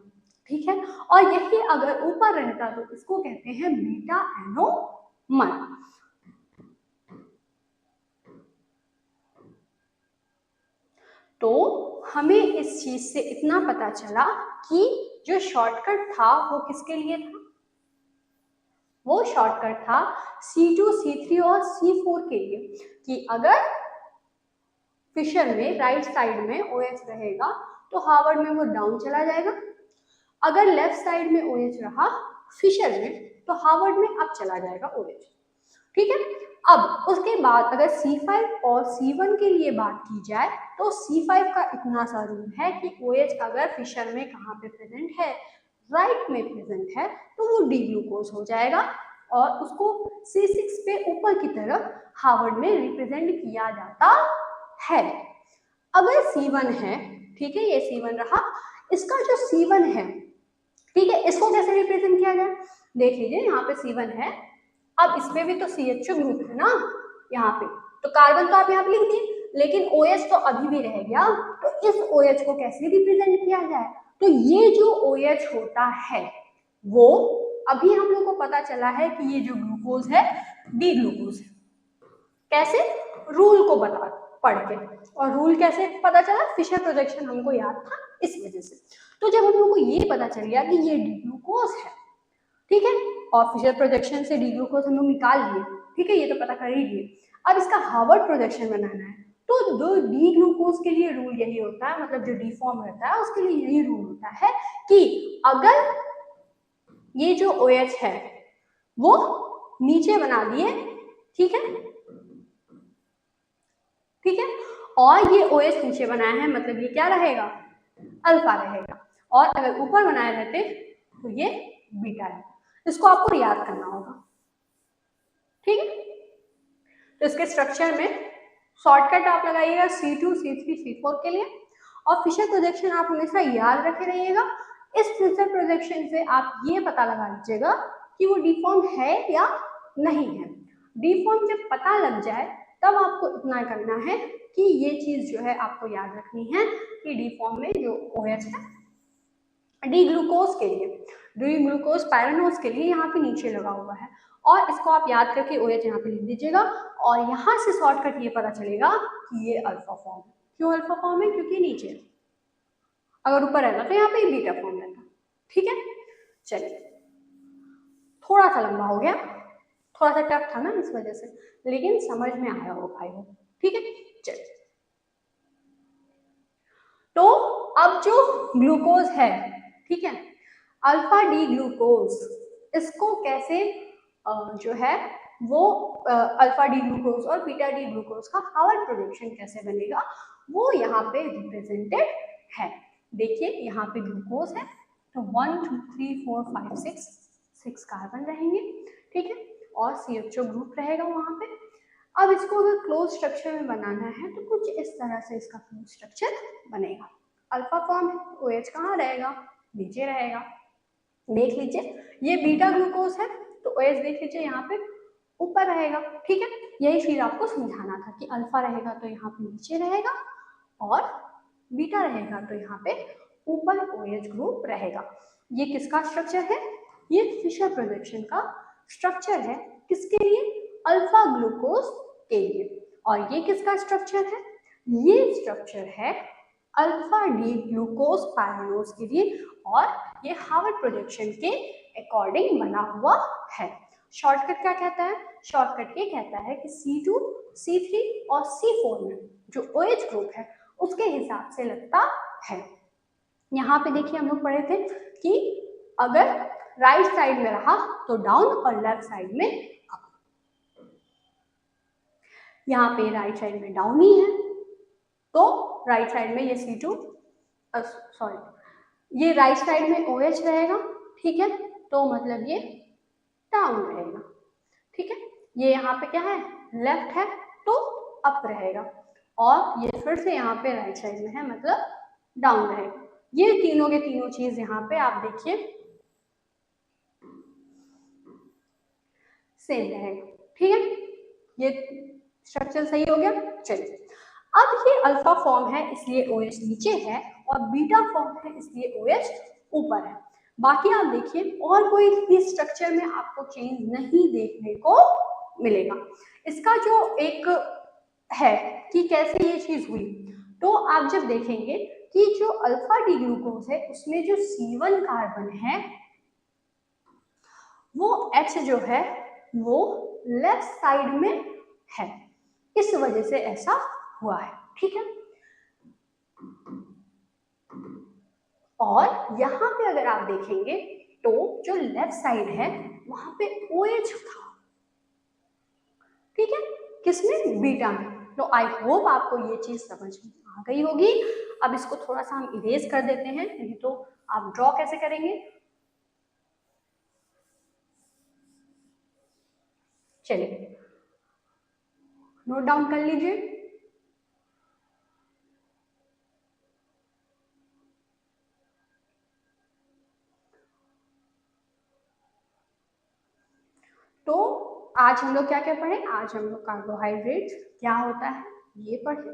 ठीक है, और यही अगर ऊपर रहता तो इसको कहते हैं बीटा एनोमर। तो हमें इस चीज से इतना पता चला कि जो शॉर्टकट था वो किसके लिए था, वो शॉर्टकट था C2, C3 और C4 के लिए, कि अगर फिशर में राइट साइड में OH रहेगा तो हार्वर्ड में वो डाउन चला जाएगा, अगर लेफ्ट साइड में OH रहा फिशर में तो हार्वर्ड में अप चला जाएगा OH। ठीक है। अब उसके बाद अगर C5 और C1 के लिए बात की जाए तो C5 का इतना सा रूल है कि OH अगर फिशर में कहाँ पे प्रेजेंट है, राइट में प्रेजेंट है, तो वो डी ग्लूकोज हो जाएगा और उसको C6 पे ऊपर की तरफ हार्वर्ड में रिप्रेजेंट किया जाता है। अगर C1 है, ठीक है, ये C1 रहा, इसका जो C1 है, ठीक है, इसको कैसे रिप्रेजेंट किया जाए, देख लीजिए यहाँ पे C1 है, अब इसमें भी तो CHO ग्रुप है ना यहाँ पे, तो कार्बन तो आप यहाँ पे लिख दिए, लेकिन OH तो अभी भी रह गया, तो इस OH को कैसे रिप्रेजेंट किया जाए, तो ये जो OH होता है वो अभी हम लोग को पता चला है कि ये जो ग्लूकोज है डी ग्लूकोज है। कैसे, रूल को बता पढ़ के, और रूल कैसे पता चला, फिशर प्रोजेक्शन हमको याद था इस वजह से। तो जब हम लोग को ये पता चल गया कि ये डी ग्लूकोज है, ठीक है, और फिशर प्रोजेक्शन से डी ग्लूकोज हम लोग निकाल लिए, ठीक है, ये तो पता कर ही लिए। अब इसका हार्वर्ड प्रोजेक्शन बनाना है, तो दो डी ग्लूकोज के लिए रूल यही होता है, मतलब जो डी फॉर्म रहता है उसके लिए यही रूल होता है कि अगर ये जो OH है वो नीचे बना दिए, ठीक है, ठीक है, और ये OH नीचे बनाया है, मतलब ये क्या रहेगा, अल्फा रहेगा, और अगर ऊपर बनाए रहते तो ये बीटा है। इसको आपको याद करना होगा, ठीक है। तो इसके स्ट्रक्चर में शॉर्टकट आप लगाइएगा C2, C3, C4 के लिए, और फिशर प्रोजेक्शन आप हमेशा याद रखे रहिएगा। इस फिशर प्रोजेक्शन से आप ये पता लगा लीजिएगा कि वो डीफॉर्म है या नहीं है। डीफॉर्म जब पता लग जाए तब आपको इतना करना है कि ये चीज जो है आपको याद रखनी है कि डीफॉर्म में जो OH है डी ग्लूकोज के लिए, डी ग्लूकोज पायरानोज के लिए यहाँ पे नीचे लगा हुआ है, और इसको आप याद करके OH यहाँ पे लिख दीजिएगा, और यहाँ से शॉर्टकट ये पता चलेगा कि ये अल्फा फॉर्म है। क्यों अल्फा फॉर्म है, क्योंकि नीचे, अगर ऊपर रहता तो यहाँ पे बीटा फॉर्म रहता, ठीक है। चलिए, थोड़ा सा लंबा हो गया, थोड़ा सा टफ था ना इस वजह से, लेकिन समझ में आया हो भाई हो, ठीक है। चलिए, तो अब जो ग्लूकोज है, ठीक है, अल्फा डी ग्लूकोज, इसको कैसे जो है वो अल्फा डी ग्लूकोज और बीटा डी ग्लूकोज का हार्वर्ड प्रोजेक्शन कैसे बनेगा, वो यहाँ पे रिप्रेजेंटेड है। देखिए यहाँ पे ग्लूकोज है, तो 1 2 3 4 5 6 कार्बन रहेंगे, ठीक है, और CHO ग्रुप रहेगा वहां पे। अब इसको अगर क्लोज स्ट्रक्चर में बनाना है तो कुछ इस तरह से इसका क्लोज स्ट्रक्चर बनेगा। अल्फा फॉर्म है, OH कहाँ रहेगा, नीचे रहेगा, देख लीजिए ये बीटा ग्लूकोज है, तो OH देख लीजिए यहाँ पे ऊपर रहेगा, ठीक है। यही चीज आपको समझाना था कि अल्फा रहेगा तो यहाँ पे नीचे रहेगा, और बीटा रहेगा तो यहाँ पे ऊपर OH ग्रुप रहेगा। ये किसका स्ट्रक्चर है, ये फिशर प्रोजेक्शन का स्ट्रक्चर है, किसके लिए, अल्फा ग्लूकोज के लिए। और ये किसका स्ट्रक्चर है, ये स्ट्रक्चर है अल्फा डी ग्लूकोज पायरानोज के लिए, और ये हार्वर्ड प्रोजेक्शन के अकॉर्डिंग बना हुआ है। शॉर्टकट क्या कहता है, शॉर्टकट ये कहता है कि C2, C3 और C4 में जो OH ग्रुप है उसके हिसाब से लगता है। यहाँ पे देखिए हम लोग पढ़े थे कि अगर राइट साइड में रहा तो डाउन और लेफ्ट साइड में अप। यहाँ पे राइट साइड में डाउन ही है, तो राइट साइड में ये C2 सॉरी ये राइट साइड में OH रहेगा, ठीक है, तो मतलब ये डाउन रहेगा, ठीक है। ये यहाँ पे क्या है, लेफ्ट है, तो अप रहेगा, और ये फिर से यहाँ पे राइट साइड में है, मतलब डाउन रहेगा। ये तीनों के तीनों चीज यहाँ पे आप देखिए सेम रहेगा, ठीक है। ये स्ट्रक्चर सही हो गया। चलिए, अब ये अल्फा फॉर्म है इसलिए OH नीचे है, और बीटा फॉर्म है इसलिए OH ऊपर है। बाकी आप देखिए और कोई भी स्ट्रक्चर में आपको चेंज नहीं देखने को मिलेगा। इसका जो एक है कि कैसे ये चीज हुई, तो आप जब देखेंगे कि जो अल्फा डी ग्लूकोज है उसमें जो C1 कार्बन है वो H जो है वो लेफ्ट साइड में है, इस वजह से ऐसा हुआ है, ठीक है। और यहाँ पे अगर आप देखेंगे तो जो लेफ्ट साइड है वहां पे OH था, ठीक है, किसमें, बीटा में। तो आई होप आपको ये चीज समझ में आ गई होगी। अब इसको थोड़ा सा हम इरेज कर देते हैं, नहीं तो आप ड्रॉ कैसे करेंगे। चलिए नोट डाउन कर लीजिए। तो आज हम लोग क्या क्या पढ़े, आज हम लोग कार्बोहाइड्रेट्स क्या होता है ये पढ़े,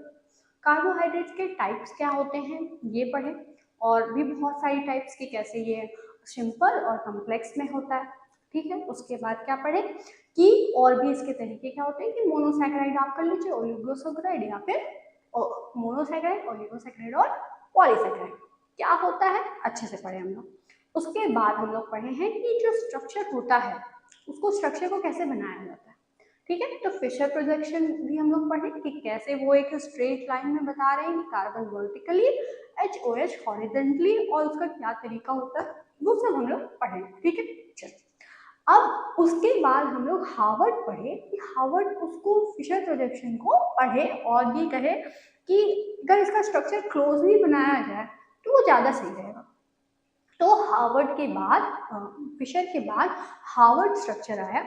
कार्बोहाइड्रेट्स के टाइप्स क्या होते हैं ये पढ़े, और भी बहुत सारी टाइप्स की, कैसे ये सिंपल और कॉम्प्लेक्स में होता है। ठीक है, उसके बाद क्या पढ़े कि और भी इसके तरीके क्या होते हैं, कि मोनोसैकेराइड आप कर लीजिए, ओलिगोसैकेराइड या फिर मोनोसैकेराइड, ओलिगोसैकेराइड और पॉलीसैकेराइड क्या होता है, अच्छे से पढ़े हम लोग। उसके बाद हम लोग पढ़े हैं कि जो स्ट्रक्चर होता है उसको, स्ट्रक्चर को कैसे बनाया जाता है। ठीक है, तो फिशर प्रोजेक्शन भी हम लोग पढ़े कि कैसे वो एक स्ट्रेट लाइन में बता रहे हैं कि कार्बन वर्टिकली, HOH हॉरिजॉन्टली, और उसका क्या तरीका होता है वो सब हम लोग पढ़े। ठीक है, चलो अब उसके बाद हम लोग हार्वर्ड पढ़े कि हार्वर्ड उसको फिशर प्रोजेक्शन को पढ़े और ये कहे कि अगर इसका स्ट्रक्चर क्लोजली बनाया जाए तो वो ज़्यादा सही रहेगा। तो हार्वर्ड के बाद, फिशर के बाद हार्वर्ड स्ट्रक्चर आया,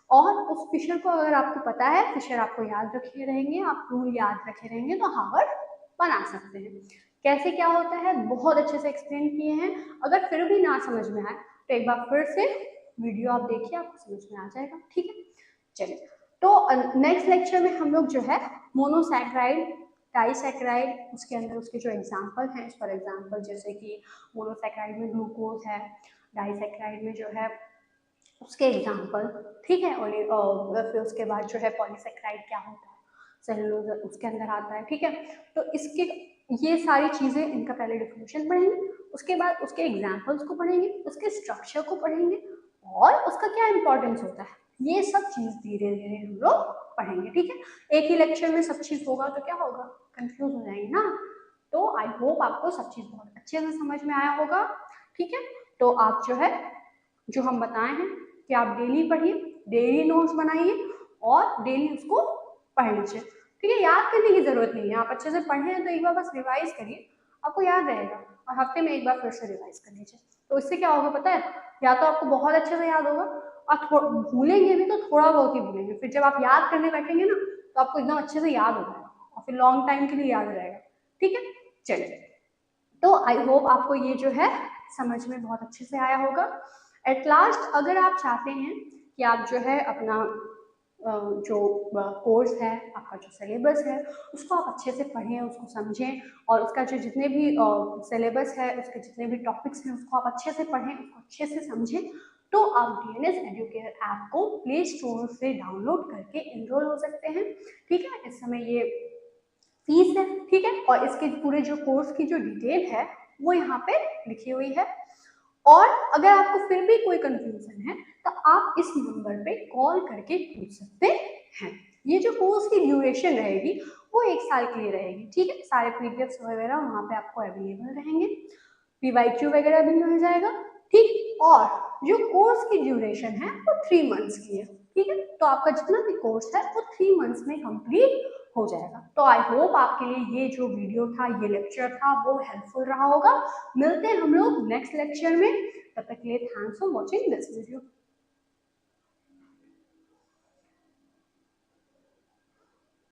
और उस फिशर को अगर आपको पता है, फिशर आपको याद रखे रहेंगे, आप रूल याद रखे रहेंगे तो हार्वर्ड बना सकते हैं। कैसे क्या होता है बहुत अच्छे से एक्सप्लेन किए हैं, अगर फिर भी ना समझ में आए तो एक बार फिर से वीडियो आप देखिए, आपको समझ में आ जाएगा। ठीक है, चलिए तो नेक्स्ट लेक्चर में हम लोग जो है मोनोसैकेराइड, डाइसैकेराइड, उसके अंदर उसके जो एग्जाम्पल हैं, फॉर एग्जाम्पल जैसे कि मोनोसैकेराइड में ग्लूकोज है, डाइसैकेराइड में जो है उसके एग्जाम्पल। ठीक है, और फिर उसके बाद जो है पॉलीसैकेराइड क्या होता है, सेलुलोज उसके अंदर आता है। ठीक है, तो इसके ये सारी चीज़ें, इनका पहले डिफिनेशन पढ़ेंगे, उसके बाद उसके एग्जाम्पल्स को पढ़ेंगे, उसके स्ट्रक्चर को पढ़ेंगे और उसका क्या इंपॉर्टेंस होता है, ये सब चीज़ धीरे धीरे हम लोग पढ़ेंगे। ठीक है, एक ही लेक्चर में सब चीज़ होगा तो क्या होगा, कंफ्यूज हो जाएंगे ना। तो आई होप आपको सब चीज़ बहुत अच्छे से समझ में आया होगा। ठीक है, तो आप जो है, जो हम बताए हैं कि आप डेली पढ़िए, डेली नोट्स बनाइए और डेली उसको पढ़ लीजिए। ठीक है, याद करने की जरूरत नहीं है, आप अच्छे से पढ़े हैं तो एक बार बस रिवाइज करिए, आपको याद रहेगा, और हफ्ते में एक बार फिर से रिवाइज कर लीजिए। तो इससे क्या होगा पता है, या तो आपको बहुत अच्छे से याद होगा, और भूलेंगे भी तो थोड़ा बहुत ही भूलेंगे, फिर जब आप याद करने बैठेंगे ना तो आपको एकदम अच्छे से याद हो जाएगा और फिर लॉन्ग टाइम के लिए याद रहेगा। ठीक है, चलिए, तो आई होप आपको ये जो है समझ में बहुत अच्छे से आया होगा। एट लास्ट अगर आप चाहते हैं कि आप जो है अपना जो कोर्स है, आपका जो सिलेबस है उसको आप अच्छे से पढ़ें, उसको समझें, और उसका जो जितने भी सिलेबस है, उसके जितने भी टॉपिक्स हैं उसको आप अच्छे से पढ़ें, उसको अच्छे से समझें, तो आप DNS एडुकेयर ऐप को प्ले स्टोर से डाउनलोड करके इनरोल हो सकते हैं। ठीक है, इस समय ये फीस है। ठीक है, और इसके पूरे जो कोर्स की जो डिटेल है वो यहाँ पे लिखी हुई है, और अगर आपको फिर भी कोई कंफ्यूजन है तो आप इस नंबर पे कॉल करके पूछ सकते हैं। ये जो कोर्स की ड्यूरेशन रहेगी वो 1 साल के लिए रहेगी। ठीक है, सारे पीडीएफ्स वगैरह वहाँ पे आपको अवेलेबल रहेंगे, PYQ वगैरह भी मिल जाएगा। ठीक, और जो कोर्स की ड्यूरेशन है वो 3 मंथ्स की है। ठीक है, तो आपका जितना भी कोर्स है वो 3 मंथ्स में कंप्लीट हो जाएगा। तो आई होप आपके लिए ये जो वीडियो था, ये लेक्चर था, वो हेल्पफुल रहा होगा। मिलते हैं हम लोग नेक्स्ट लेक्चर में, तब तक के लिए thanks for watching this video.